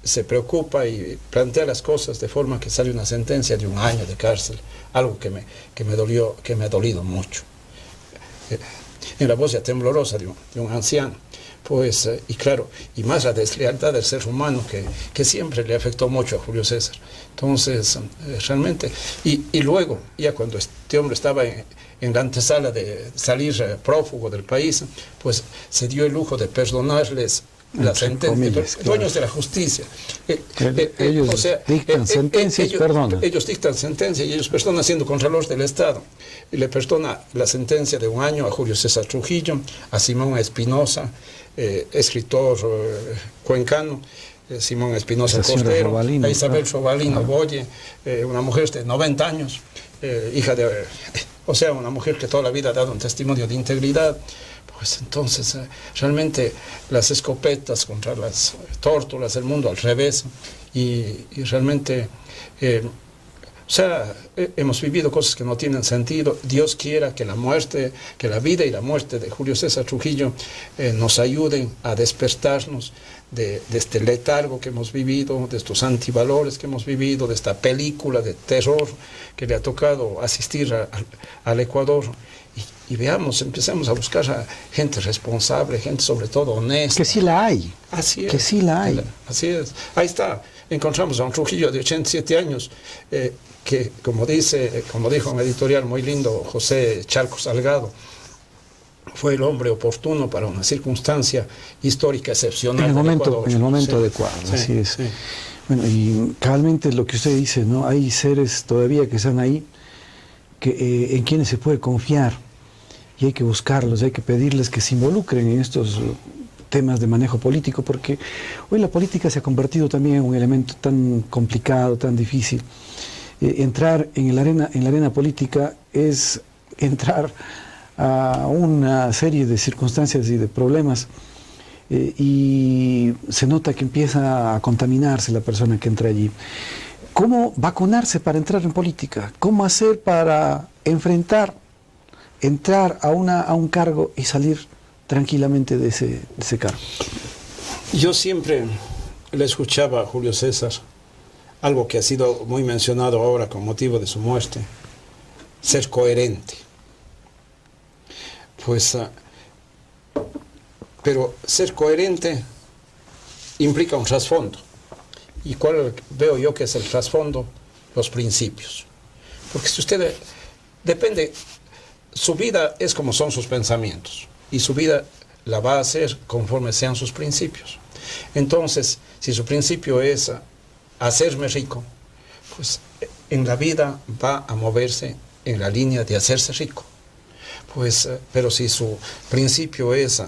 Speaker 3: se preocupa y plantea las cosas de forma que sale una sentencia de 1 año de cárcel, algo que me ha dolido mucho. En la voz ya temblorosa de un anciano, pues, y claro, y más la deslealtad del ser humano que siempre le afectó mucho a Julio César. Entonces, realmente, y luego, ya cuando este hombre estaba en la antesala de salir prófugo del país, pues se dio el lujo de perdonarles la sentencia, dueños de la justicia.
Speaker 2: Ellos dictan sentencia y perdonan.
Speaker 3: Ellos dictan sentencia y ellos perdonan siendo contralores del Estado. Y le perdona la sentencia de 1 año a Julio César Trujillo, a Simón Espinosa, escritor cuencano, Simón Espinosa Costero, a Isabel Robalino Boye, una mujer de 90 años, hija de... O sea, una mujer que toda la vida ha dado un testimonio de integridad. Pues entonces, realmente las escopetas contra las tórtolas, el mundo al revés, y realmente, o sea, hemos vivido cosas que no tienen sentido. Dios quiera que la vida y la muerte de Julio César Trujillo nos ayuden a despertarnos de este letargo que hemos vivido, de estos antivalores que hemos vivido, de esta película de terror que le ha tocado asistir al Ecuador. Y veamos, empecemos a buscar a gente responsable, gente sobre todo honesta.
Speaker 2: Que sí la hay.
Speaker 3: Así es.
Speaker 2: Que sí la hay.
Speaker 3: Así es. Ahí está. Encontramos a un Trujillo de 87 años que, como dijo un editorial muy lindo, José Charco Salgado, fue el hombre oportuno para una circunstancia histórica excepcional.
Speaker 2: En el momento adecuado, sí, así es. Sí. Bueno, y cabalmente lo que usted dice, ¿no? Hay seres todavía que están ahí, en quienes se puede confiar. Y hay que buscarlos, hay que pedirles que se involucren en estos temas de manejo político, porque hoy la política se ha convertido también en un elemento tan complicado, tan difícil. Entrar en la arena política es entrar a una serie de circunstancias y de problemas, y se nota que empieza a contaminarse la persona que entra allí. ¿Cómo vacunarse para entrar en política? ¿Cómo hacer para entrar a un cargo y salir tranquilamente de ese cargo?
Speaker 3: Yo siempre le escuchaba a Julio César algo que ha sido muy mencionado ahora con motivo de su muerte, ser coherente. Pues, pero ser coherente implica un trasfondo. ¿Y cuál veo yo que es el trasfondo? Los principios. Porque si usted depende, su vida es como son sus pensamientos, y su vida la va a hacer conforme sean sus principios. Entonces, si su principio es hacerme rico, pues en la vida va a moverse en la línea de hacerse rico. Pues, pero si su principio es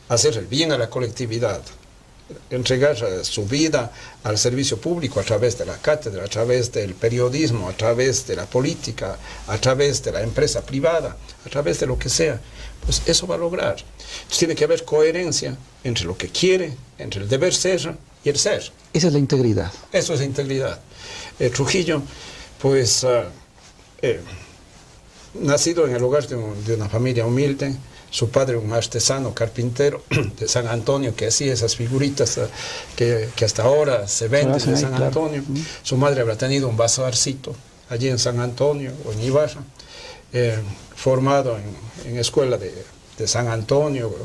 Speaker 3: hacer el bien a la colectividad, entregar su vida al servicio público a través de la cátedra, a través del periodismo, a través de la política, a través de la empresa privada, a través de lo que sea, pues eso va a lograr. Entonces tiene que haber coherencia entre lo que quiere, entre el deber ser y el ser.
Speaker 2: Esa es la integridad.
Speaker 3: Eso es integridad. Trujillo, pues, nacido en el hogar de una familia humilde, su padre un artesano carpintero de San Antonio que hacía esas figuritas que hasta ahora se venden de San Antonio. Su madre habrá tenido un bazarcito allí en San Antonio o en Ibarra, formado en escuela de San Antonio,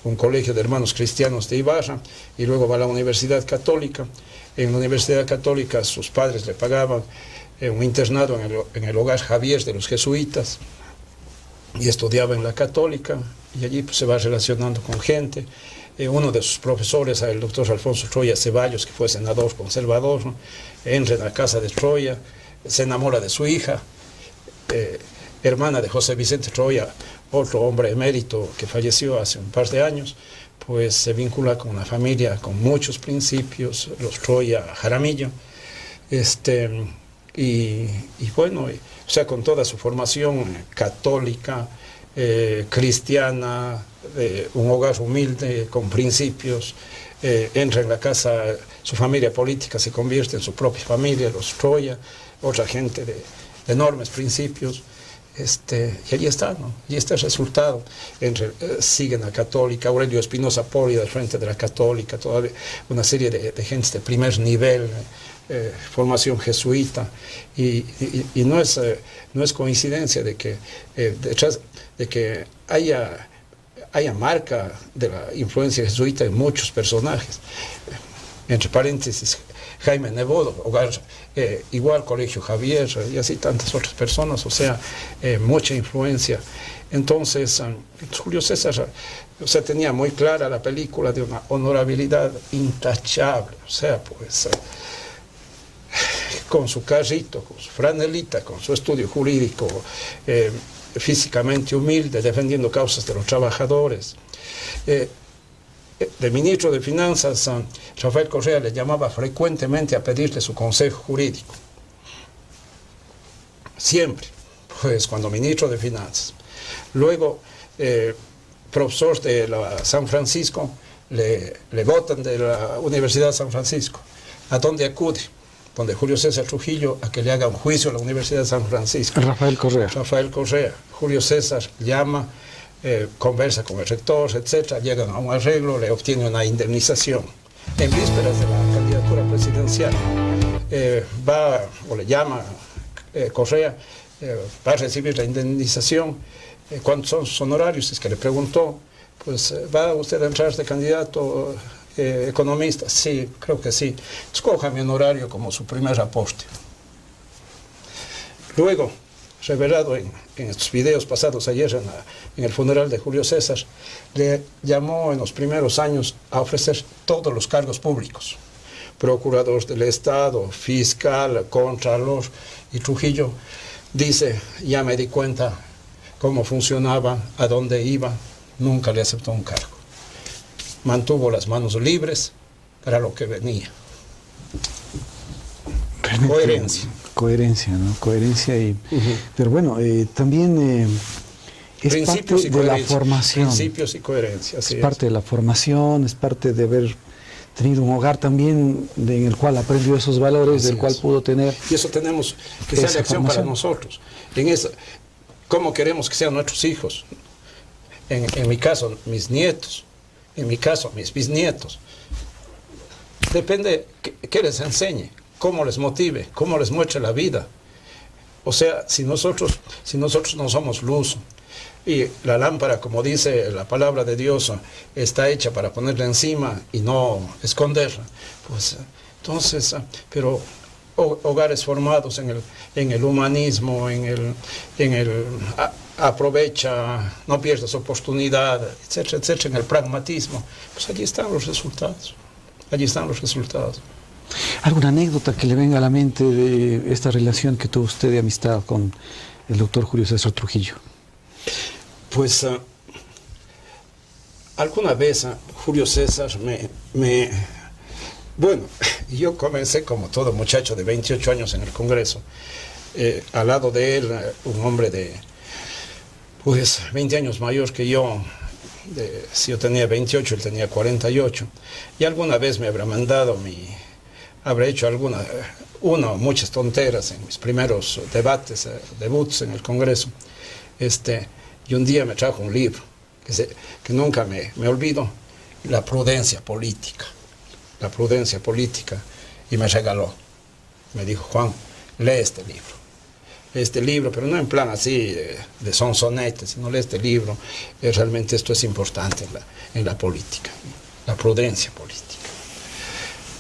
Speaker 3: un colegio de hermanos cristianos de Ibarra, y luego va a la Universidad Católica. En la Universidad Católica sus padres le pagaban un internado en el hogar Javier de los jesuitas, y estudiaba en la Católica, y allí pues, se va relacionando con gente. Uno de sus profesores, el doctor Alfonso Troya Ceballos, que fue senador conservador, ¿no? Entra en la casa de Troya, se enamora de su hija, hermana de José Vicente Troya, otro hombre emérito que falleció hace un par de años, pues se vincula con una familia con muchos principios, los Troya Jaramillo, y bueno, o sea, con toda su formación católica, cristiana, un hogar humilde, con principios, entra en la casa, su familia política se convierte en su propia familia, los Troya, otra gente de enormes principios, y allí está, ¿no? Y este es el resultado. Siguen la Católica, Aurelio Espinosa Poli al frente de la Católica, todavía una serie de gente de primer nivel, formación jesuita, y no es coincidencia de que detrás de que haya marca de la influencia jesuita en muchos personajes. Entre paréntesis, Jaime Nebot, hogar igual, Colegio Javier, y así tantas otras personas, o sea, mucha influencia. Entonces, Julio César, o sea, tenía muy clara la película de una honorabilidad intachable, o sea, pues, con su carrito, con su franelita, con su estudio jurídico, físicamente humilde, defendiendo causas de los trabajadores. De ministro de Finanzas, Rafael Correa le llamaba frecuentemente a pedirle su consejo jurídico. Siempre, pues cuando ministro de Finanzas. Luego, profesor de la San Francisco, le botan de la Universidad de San Francisco. ¿A dónde acude? Donde Julio César Trujillo, a que le haga un juicio a la Universidad de San Francisco.
Speaker 2: Rafael Correa.
Speaker 3: Rafael Correa. Julio César llama, conversa con el rector, etc., llegan a un arreglo, le obtiene una indemnización. En vísperas de la candidatura presidencial, va o le llama Correa, va a recibir la indemnización. ¿Cuántos son sus honorarios? Es que le preguntó, pues va usted a entrar de candidato economista. Sí, creo que sí. Escoja mi honorario como su primer aporte. Luego, revelado en estos videos pasados ayer en el funeral de Julio César, le llamó en los primeros años a ofrecer todos los cargos públicos. Procurador del Estado, fiscal, contralor, y Trujillo dice, ya me di cuenta cómo funcionaba, a dónde iba, nunca le aceptó un cargo. Mantuvo las manos libres para lo que venía. Coherencia.
Speaker 2: Coherencia, ¿no? Coherencia y... Pero bueno, también es parte de la formación.
Speaker 3: Principios y coherencia.
Speaker 2: Es parte de la formación, es parte de haber tenido un hogar también en el cual aprendió esos valores, del cual pudo tener...
Speaker 3: Y eso tenemos que ser lección para nosotros. En eso, ¿cómo queremos que sean nuestros hijos? En mi caso, mis nietos. En mi caso, mis bisnietos. depende qué les enseñe, cómo les motive, cómo les muestre la vida. O sea, si nosotros no somos luz, y la lámpara, como dice la palabra de Dios, está hecha para ponerla encima y no esconderla, pues entonces, pero hogares formados en el humanismo, aprovecha, no pierdas oportunidad, etcétera, etcétera, en el pragmatismo, pues allí están los resultados. Allí están los resultados.
Speaker 2: ¿Alguna anécdota que le venga a la mente de esta relación que tuvo usted de amistad con el doctor Julio César Trujillo?
Speaker 3: Pues alguna vez Julio César bueno, yo comencé como todo muchacho de 28 años en el Congreso. Al lado de él, un hombre de pues 20 años mayor que yo. Si yo tenía 28, él tenía 48. Y alguna vez me habrá mandado habrá hecho muchas tonteras en mis primeros debuts en el Congreso. Y un día me trajo un libro que nunca me olvido, La prudencia política. La prudencia política, y me regaló. Me dijo, Juan, lee este libro, pero no en plan así de sonsonete, sino lee este libro. Realmente esto es importante en la política, la prudencia política.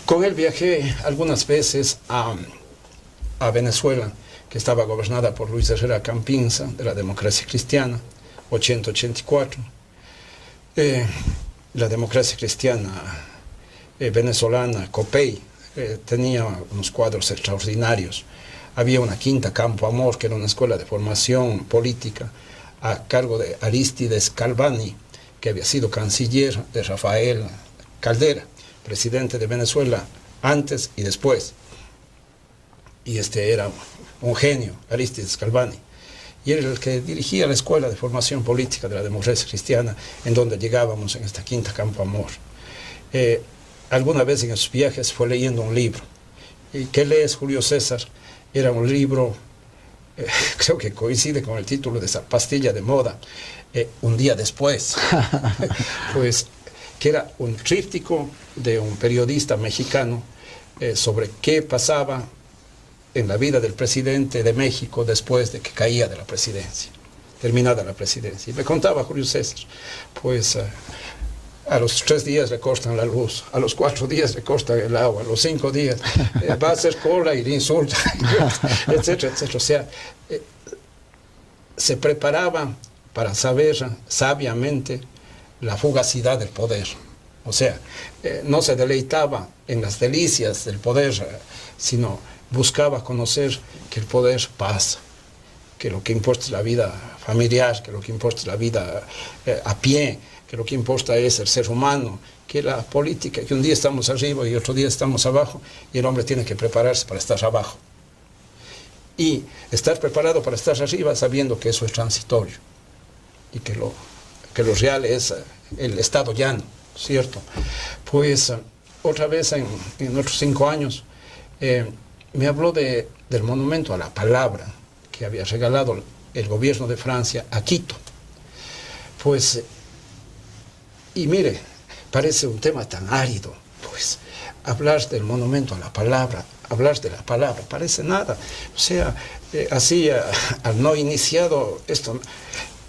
Speaker 3: Con él viajé algunas veces a Venezuela, que estaba gobernada por Luis Herrera Campinza, de la Democracia Cristiana, 80-84. La Democracia Cristiana venezolana, COPEI, tenía unos cuadros extraordinarios. Había una quinta Campo Amor, que era una escuela de formación política a cargo de Aristides Calvani, que había sido canciller de Rafael Caldera, presidente de Venezuela antes y después. Y era un genio, Aristides Calvani. Y era el que dirigía la escuela de formación política de la Democracia Cristiana, en donde llegábamos en esta quinta Campo Amor. Alguna vez en esos viajes fue leyendo un libro. ¿Y qué lees, Julio César? Era un libro, creo que coincide con el título de esa pastilla de moda, Un día después, pues que era un tríptico de un periodista mexicano sobre qué pasaba en la vida del presidente de México después de que caía de la presidencia, terminada la presidencia. Y me contaba Julio César, pues a los 3 días le cortan la luz, a los 4 días le cortan el agua, a los 5 días va a hacer cola y le insulta, etcétera, etcétera. O sea, se preparaba para saber sabiamente la fugacidad del poder. O sea, no se deleitaba en las delicias del poder, sino buscaba conocer que el poder pasa, que lo que importa es la vida familiar, que lo que importa es la vida a pie, que lo que importa es el ser humano, que la política, que un día estamos arriba y otro día estamos abajo, y el hombre tiene que prepararse para estar abajo. Y estar preparado para estar arriba sabiendo que eso es transitorio, y que lo real es el estado llano, ¿cierto? Pues otra vez en otros 5 años me habló del monumento a la palabra que había regalado el gobierno de Francia a Quito. Pues, y mire, parece un tema tan árido, pues hablar del monumento a la palabra, hablar de la palabra, parece nada. O sea, así al no iniciado esto,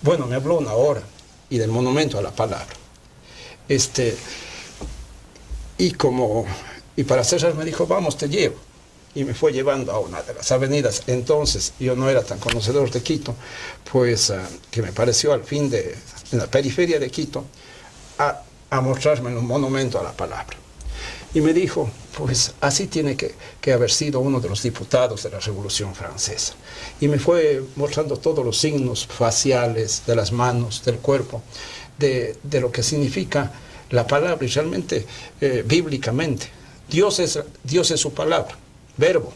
Speaker 3: bueno, me habló 1 hora y del monumento a la palabra. Y para César me dijo, vamos, te llevo. Y me fue llevando a una de las avenidas. Entonces, yo no era tan conocedor de Quito, pues que me pareció al fin en la periferia de Quito, a mostrarme un monumento a la palabra. Y me dijo, pues así tiene que haber sido uno de los diputados de la Revolución Francesa. Y me fue mostrando todos los signos faciales de las manos, del cuerpo, de lo que significa la palabra. Y realmente, bíblicamente, Dios es su palabra, verbo.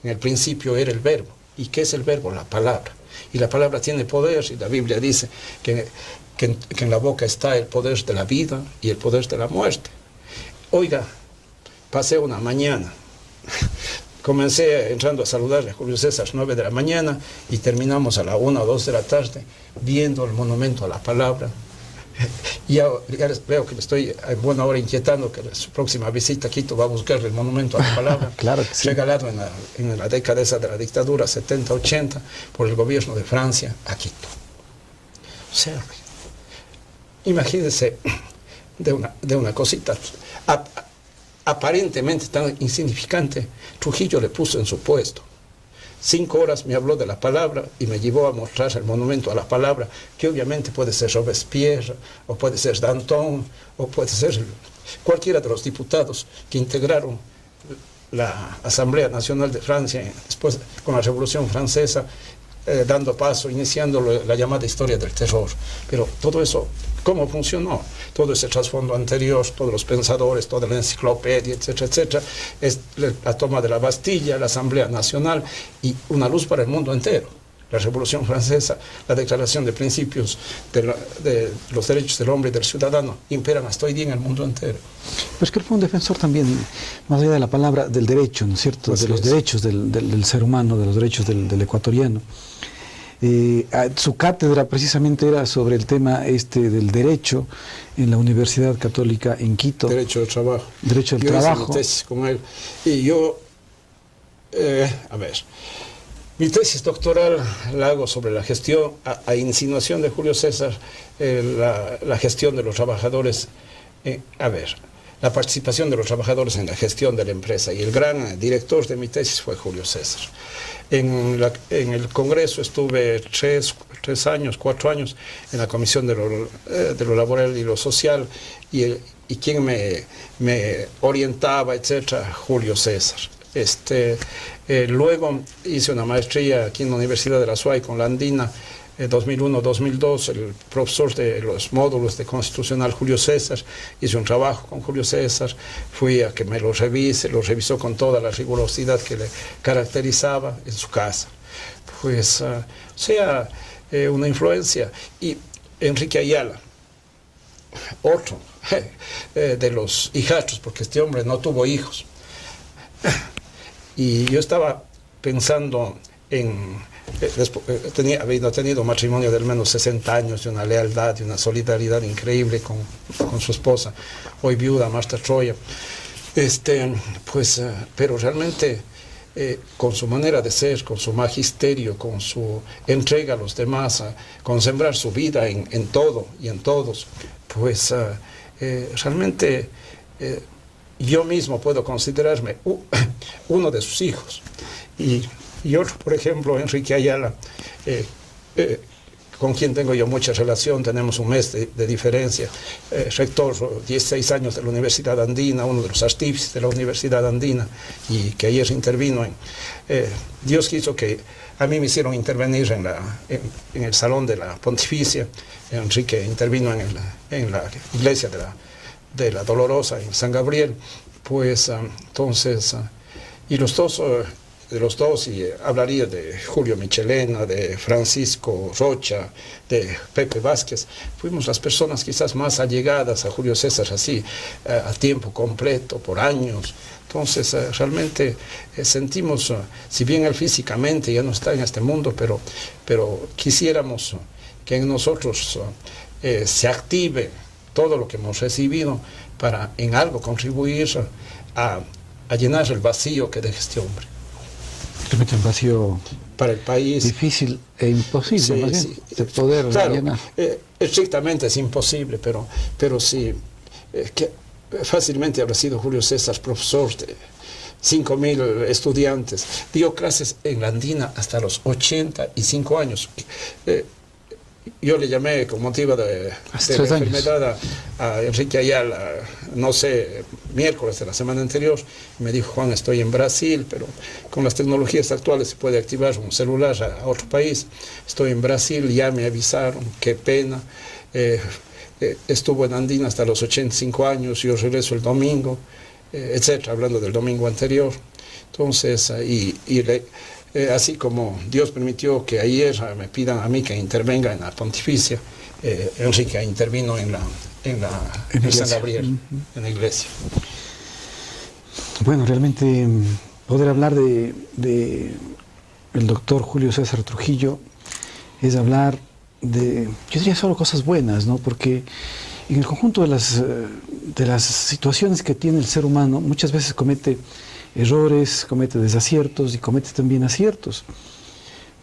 Speaker 3: En el principio era el verbo. ¿Y qué es el verbo? La palabra. Y la palabra tiene poder, y la Biblia dice que en la boca está el poder de la vida y el poder de la muerte. Oiga, pasé una mañana, comencé entrando a saludarle a Julio César 9 de la mañana y terminamos a la 1 o 2 de la tarde viendo el monumento a la palabra, Ya veo que me estoy en buena hora inquietando que su próxima visita a Quito va a buscar el monumento a la palabra,
Speaker 2: Claro que sí.
Speaker 3: regalado en la década esa de la dictadura 70-80 por el gobierno de Francia a Quito. O sea, imagínense de una cosita aparentemente tan insignificante, Trujillo le puso en su puesto. 5 horas me habló de la palabra y me llevó a mostrar el monumento a la palabra, que obviamente puede ser Robespierre, o puede ser Danton, o puede ser cualquiera de los diputados que integraron la Asamblea Nacional de Francia después con la Revolución Francesa, dando paso, iniciando la llamada historia del terror. Pero todo eso, ¿cómo funcionó? Todo ese trasfondo anterior, todos los pensadores, toda la enciclopedia, etcétera, etcétera, es la toma de la Bastilla, la Asamblea Nacional y una luz para el mundo entero. La Revolución Francesa, la Declaración de Principios de los Derechos del Hombre y del Ciudadano imperan hasta hoy día en el mundo entero.
Speaker 2: Pero es que él fue un defensor también, más allá de la palabra, del derecho, ¿no es cierto?
Speaker 3: Así
Speaker 2: de los
Speaker 3: es.
Speaker 2: derechos del ser humano, de los derechos del ecuatoriano. Su cátedra precisamente era sobre el tema del derecho en la Universidad Católica en Quito.
Speaker 3: Derecho del trabajo.
Speaker 2: Derecho del
Speaker 3: yo
Speaker 2: trabajo.
Speaker 3: hice mi tesis con él. Y yo, a ver, mi tesis doctoral la hago sobre la gestión, a insinuación de Julio César, la gestión de los trabajadores, la participación de los trabajadores en la gestión de la empresa. Y el gran director de mi tesis fue Julio César. En el Congreso estuve 4 años en la Comisión de lo Laboral y lo Social, y quien me orientaba, etcétera, Julio César. Luego hice una maestría aquí en la Universidad de la SUAY con la Andina, 2001-2002, el profesor de los módulos de Constitucional Julio César, hice un trabajo con Julio César, fui a que me lo revisó con toda la rigurosidad que le caracterizaba en su casa. Pues, una influencia. Y Enrique Ayala, otro de los hijastros, porque este hombre no tuvo hijos. Y yo estaba pensando habiendo tenido matrimonio de al menos 60 años, de una lealtad, de una solidaridad increíble con su esposa, hoy viuda, Marta Troya, pero realmente con su manera de ser, con su magisterio, con su entrega a los demás, con sembrar su vida en todo y en todos, pues realmente yo mismo puedo considerarme uno de sus hijos. Y otro, por ejemplo, Enrique Ayala, con quien tengo yo mucha relación, tenemos un mes de diferencia, rector 16 años de la Universidad Andina, uno de los artífices de la Universidad Andina, y que ayer intervino Dios quiso que a mí me hicieron intervenir en el Salón de la Pontificia. Enrique intervino en la iglesia de la Dolorosa, en San Gabriel, pues entonces, y de los dos, y hablaría de Julio Michelena, de Francisco Rocha, de Pepe Vázquez. Fuimos las personas quizás más allegadas a Julio César, así, a tiempo completo, por años. Entonces, realmente sentimos, si bien él físicamente ya no está en este mundo, pero quisiéramos que en nosotros se active todo lo que hemos recibido para en algo contribuir a llenar el vacío que deja este hombre.
Speaker 2: Realmente un vacío
Speaker 3: para el país
Speaker 2: difícil e imposible,
Speaker 3: sí,
Speaker 2: más bien,
Speaker 3: sí,
Speaker 2: de poder
Speaker 3: claro,
Speaker 2: llenar.
Speaker 3: Estrictamente es imposible, pero sí, que fácilmente habrá sido Julio César profesor de 5.000 estudiantes, dio clases en la Andina hasta los 85 años. Yo le llamé con motivo de la enfermedad a Enrique Ayala, no sé, miércoles de la semana anterior, y me dijo: Juan, estoy en Brasil, pero con las tecnologías actuales se puede activar un celular a otro país. Estoy en Brasil, ya me avisaron, qué pena. Estuvo en Andina hasta los 85 años, yo regreso el domingo, etcétera, hablando del domingo anterior. Entonces, así como Dios permitió que ayer me pidan a mí que intervenga en la pontificia, Enrique intervino en San Gabriel, en la iglesia.
Speaker 2: Bueno, realmente poder hablar de el doctor Julio César Trujillo es hablar yo diría solo cosas buenas, ¿no? Porque en el conjunto de las situaciones que tiene el ser humano, muchas veces comete errores, comete desaciertos y comete también aciertos.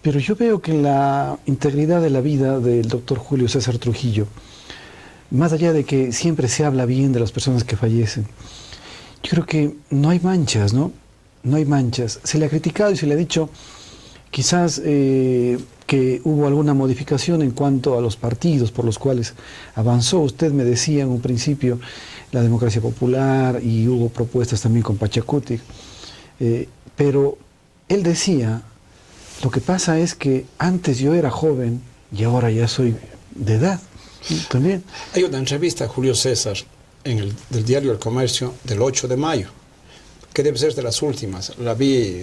Speaker 2: Pero yo veo que la integridad de la vida del doctor Julio César Trujillo, más allá de que siempre se habla bien de las personas que fallecen, yo creo que no hay manchas, ¿no? No hay manchas. Se le ha criticado y se le ha dicho quizás que hubo alguna modificación en cuanto a los partidos por los cuales avanzó. Usted me decía en un principio la democracia popular y hubo propuestas también con Pachacuti. Pero él decía, lo que pasa es que antes yo era joven y ahora ya soy de edad. También.
Speaker 3: Hay una entrevista a Julio César del diario El Comercio del 8 de mayo, que debe ser de las últimas. La vi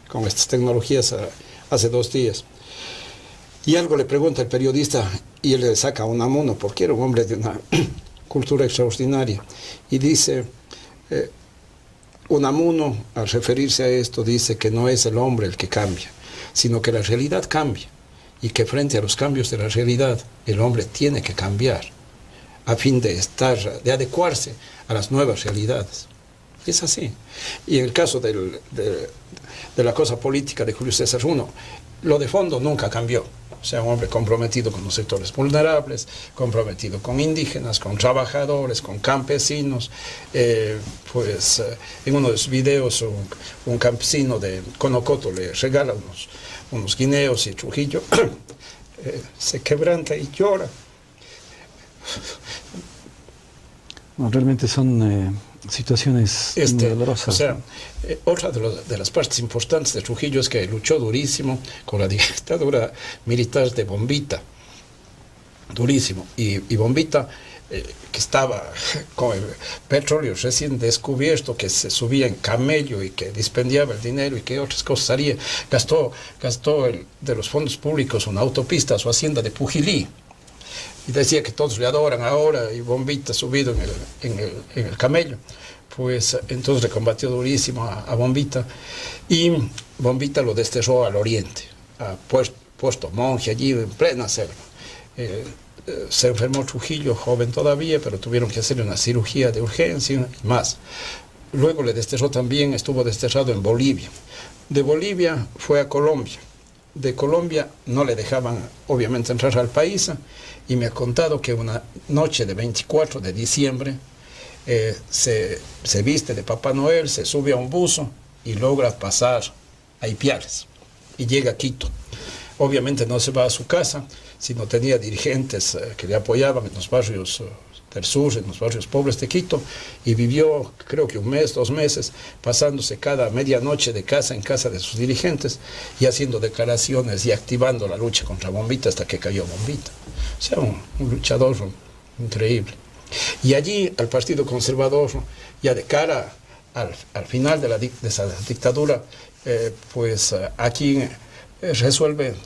Speaker 3: con estas tecnologías hace 2 días. Y algo le pregunta el periodista y él le saca un amuno, porque era un hombre de una cultura extraordinaria. Y dice, Unamuno, al referirse a esto, dice que no es el hombre el que cambia, sino que la realidad cambia. Y que frente a los cambios de la realidad, el hombre tiene que cambiar a fin de adecuarse a las nuevas realidades. Es así. Y en el caso de la cosa política de Julio César I, lo de fondo nunca cambió. O sea, un hombre comprometido con los sectores vulnerables, comprometido con indígenas, con trabajadores, con campesinos. En uno de sus videos, un campesino de Conocoto le regala unos guineos y Trujillo se quebranta y llora.
Speaker 2: No, realmente son situaciones muy dolorosas.
Speaker 3: O sea, otra de las partes importantes de Trujillo es que luchó durísimo con la dictadura militar de Bombita, durísimo, y Bombita, que estaba con el petróleo recién descubierto, que se subía en camello y que dispendiaba el dinero y que otras cosas haría, gastó de los fondos públicos una autopista a su hacienda de Pujilí. Y decía que todos le adoran ahora, y Bombita subido en el camello. Pues entonces le combatió durísimo a Bombita, y Bombita lo desterró al oriente, a puesto monje allí en plena selva. Se enfermó Trujillo, joven todavía, pero tuvieron que hacerle una cirugía de urgencia y más. Luego le desterró también, estuvo desterrado en Bolivia. De Bolivia fue a Colombia. De Colombia no le dejaban obviamente entrar al país, y me ha contado que una noche de 24 de diciembre se viste de Papá Noel, se sube a un buzo y logra pasar a Ipiales y llega a Quito. Obviamente no se va a su casa, sino tenía dirigentes que le apoyaban en los barrios del sur, en los barrios pobres de Quito, y vivió, creo que 1 mes, 2 meses, pasándose cada medianoche de casa en casa de sus dirigentes y haciendo declaraciones y activando la lucha contra Bombita hasta que cayó Bombita. O sea, un luchador increíble. Y allí, al Partido Conservador, ya de cara al final de esa dictadura, aquí resuelve.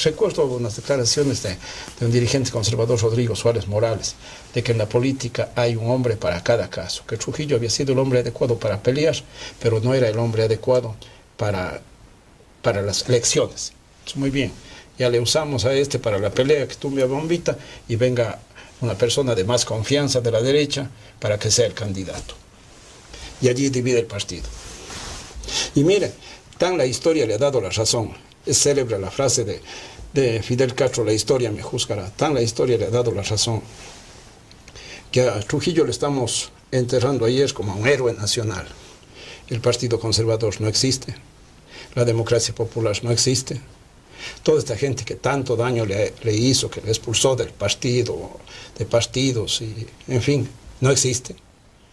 Speaker 3: Recuerdo unas declaraciones de un dirigente conservador, Rodrigo Suárez Morales, de que en la política hay un hombre para cada caso, que Trujillo había sido el hombre adecuado para pelear, pero no era el hombre adecuado para las elecciones. Muy bien, ya le usamos a para la pelea, que tumbe a Bombita y venga una persona de más confianza de la derecha para que sea el candidato. Y allí divide el partido. Y mire, tan la historia le ha dado la razón. Es célebre la frase de Fidel Castro: la historia me juzgará. Tan la historia le ha dado la razón, que a Trujillo le estamos enterrando ayer como a un héroe nacional. El Partido Conservador no existe, la democracia popular no existe. Toda esta gente que tanto daño le hizo, que le expulsó del partido, de partidos, y en fin, no existe.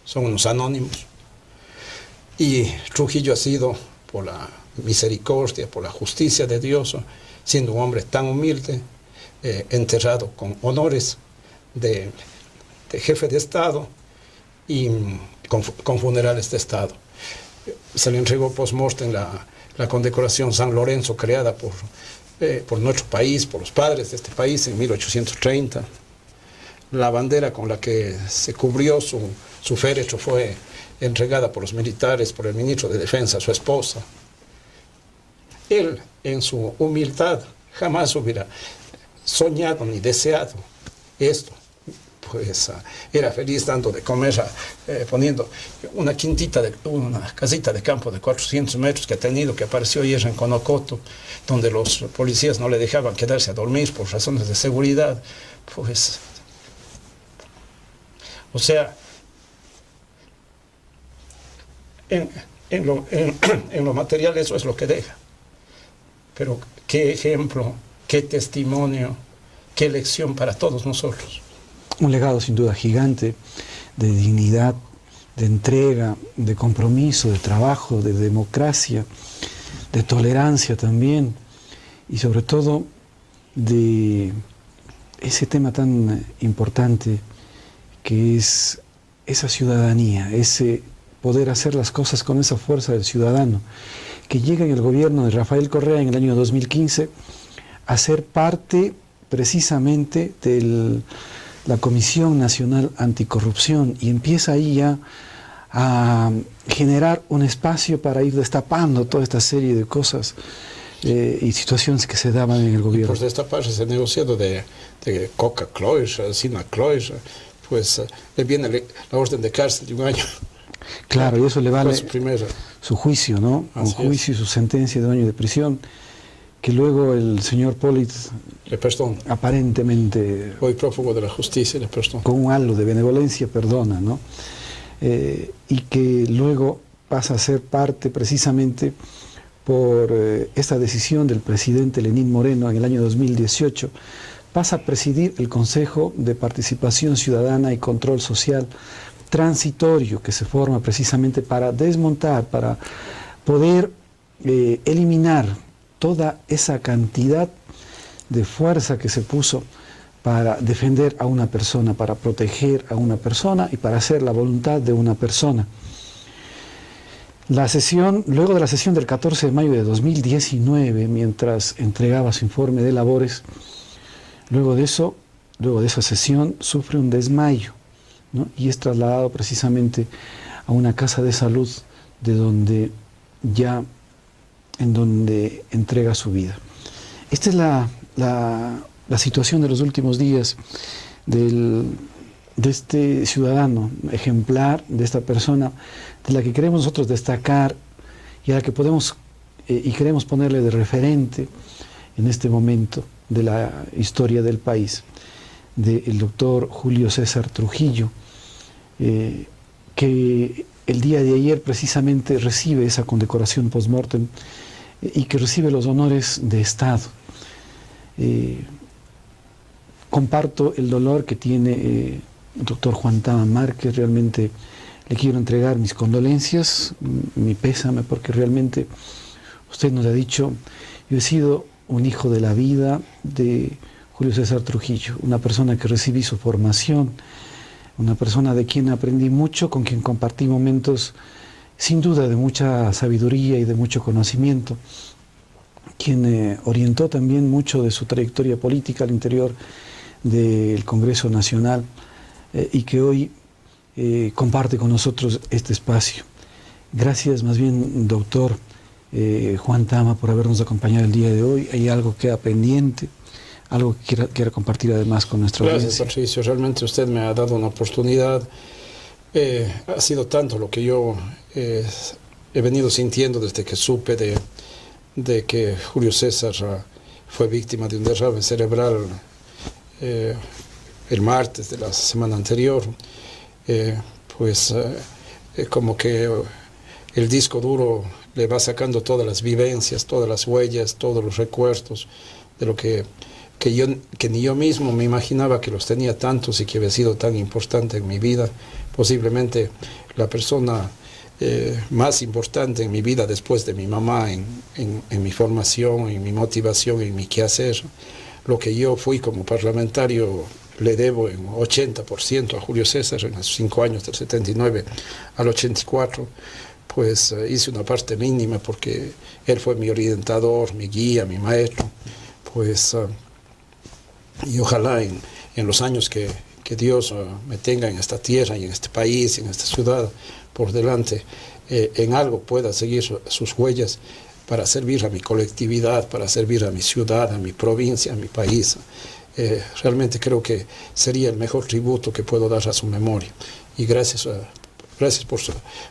Speaker 3: Son unos anónimos. Y Trujillo ha sido, por la misericordia, por la justicia de Dios, siendo un hombre tan humilde, enterrado con honores de jefe de Estado y con funerales de Estado. Se le entregó post-mortem la condecoración San Lorenzo, creada por nuestro país, por los padres de este país en 1830. La bandera con la que se cubrió su féretro fue entregada por los militares, por el ministro de Defensa, su esposa. Él, en su humildad, jamás hubiera soñado ni deseado esto. Pues era feliz dando de comer, poniendo una una casita de campo de 400 metros que ha tenido, que apareció ayer en Conocoto, donde los policías no le dejaban quedarse a dormir por razones de seguridad. Pues, o sea, en lo material eso es lo que deja. Pero qué ejemplo, qué testimonio, qué lección para todos nosotros.
Speaker 2: Un legado sin duda gigante de dignidad, de entrega, de compromiso, de trabajo, de democracia, de tolerancia también, y sobre todo de ese tema tan importante que es esa ciudadanía, ese poder hacer las cosas con esa fuerza del ciudadano, que llega en el gobierno de Rafael Correa en el año 2015 a ser parte precisamente de la Comisión Nacional Anticorrupción, y empieza ahí ya a generar un espacio para ir destapando toda esta serie de cosas y situaciones que se daban en el gobierno.
Speaker 3: Por destaparse ese negociado de Coca-Cola, Sina-Cola, pues le viene la orden de cárcel de 1 año.
Speaker 2: Claro, y eso le vale
Speaker 3: su
Speaker 2: juicio, ¿no? Un juicio y su sentencia de 1 año de prisión, que luego el señor Polit
Speaker 3: le perdona.
Speaker 2: Aparentemente,
Speaker 3: hoy prófugo de la justicia, le perdona.
Speaker 2: Con un halo de benevolencia perdona, ¿no? Y que luego pasa a ser parte precisamente por esta decisión del presidente Lenín Moreno en el año 2018, pasa a presidir el Consejo de Participación Ciudadana y Control Social transitorio, que se forma precisamente para desmontar, para poder eliminar toda esa cantidad de fuerza que se puso para defender a una persona, para proteger a una persona y para hacer la voluntad de una persona. Luego de la sesión del 14 de mayo de 2019, mientras entregaba su informe de labores, luego de esa sesión sufre un desmayo, ¿no? Y es trasladado precisamente a una casa de salud en donde entrega su vida. Esta es la situación de los últimos días de este ciudadano ejemplar, de esta persona de la que queremos nosotros destacar y a la que podemos y queremos ponerle de referente en este momento de la historia del país, del doctor Julio César Trujillo, que el día de ayer precisamente recibe esa condecoración post-mortem y que recibe los honores de Estado. Comparto el dolor que tiene el doctor Juan Tama Márquez. Realmente le quiero entregar mis condolencias, mi pésame, porque realmente usted nos ha dicho, yo he sido un hijo de la vida de Julio César Trujillo, una persona que recibí su formación, una persona de quien aprendí mucho, con quien compartí momentos sin duda de mucha sabiduría y de mucho conocimiento, quien orientó también mucho de su trayectoria política al interior del Congreso Nacional y que hoy comparte con nosotros este espacio. Gracias más bien, doctor Juan Tama, por habernos acompañado el día de hoy. Hay algo que queda pendiente, algo que quiera compartir además con nuestra audiencia.
Speaker 3: Gracias, Patricio. Realmente usted me ha dado una oportunidad. Ha sido tanto lo que yo he venido sintiendo desde que supe de que Julio César fue víctima de un derrame cerebral el martes de la semana anterior. Como que el disco duro le va sacando todas las vivencias, todas las huellas, todos los recuerdos de lo que ni yo mismo me imaginaba que los tenía tantos y que había sido tan importante en mi vida, posiblemente la persona más importante en mi vida después de mi mamá en mi formación, en mi motivación, en mi quehacer. Lo que yo fui como parlamentario le debo en 80% a Julio César en los 5 años del 79 al 84, pues hice una parte mínima porque él fue mi orientador, mi guía, mi maestro, y ojalá en los años que Dios me tenga en esta tierra y en este país, en esta ciudad por delante, en algo pueda seguir sus huellas para servir a mi colectividad, para servir a mi ciudad, a mi provincia, a mi país, realmente creo que sería el mejor tributo que puedo dar a su memoria. Y gracias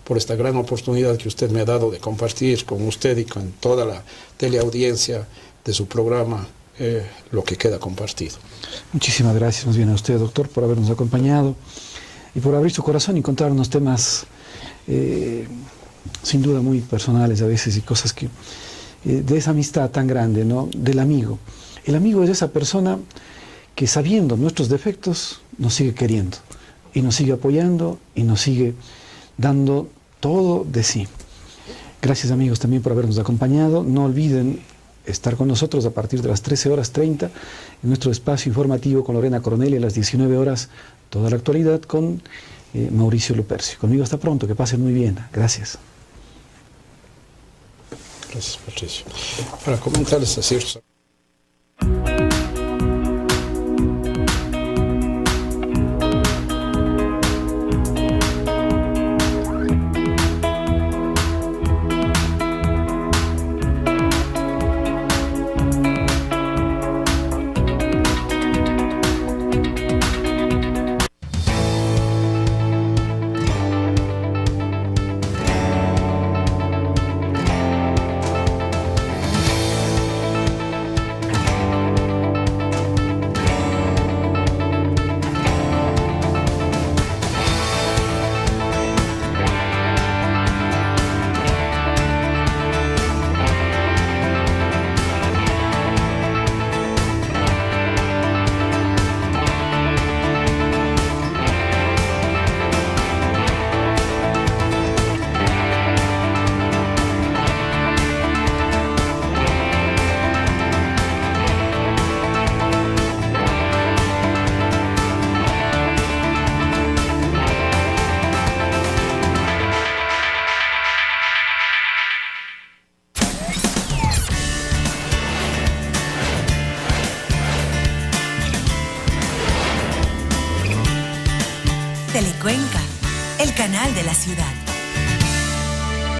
Speaker 3: por esta gran oportunidad que usted me ha dado de compartir con usted y con toda la teleaudiencia de su programa lo que queda compartido.
Speaker 2: Muchísimas gracias más bien a usted, doctor, por habernos acompañado y por abrir su corazón y contarnos temas sin duda muy personales a veces y cosas que de esa amistad tan grande, ¿no? Del amigo. El amigo es esa persona que, sabiendo nuestros defectos, nos sigue queriendo y nos sigue apoyando y nos sigue dando todo de sí. Gracias, amigos, también por habernos acompañado. No olviden estar con nosotros a partir de las 13:30 en nuestro espacio informativo con Lorena Coronel y a las 19 horas toda la actualidad con Mauricio Lupercio. Conmigo hasta pronto, que pasen muy bien. Gracias.
Speaker 3: Gracias, Patricio. Para comentarles a ciertos...
Speaker 1: Telecuenca, el canal de la ciudad.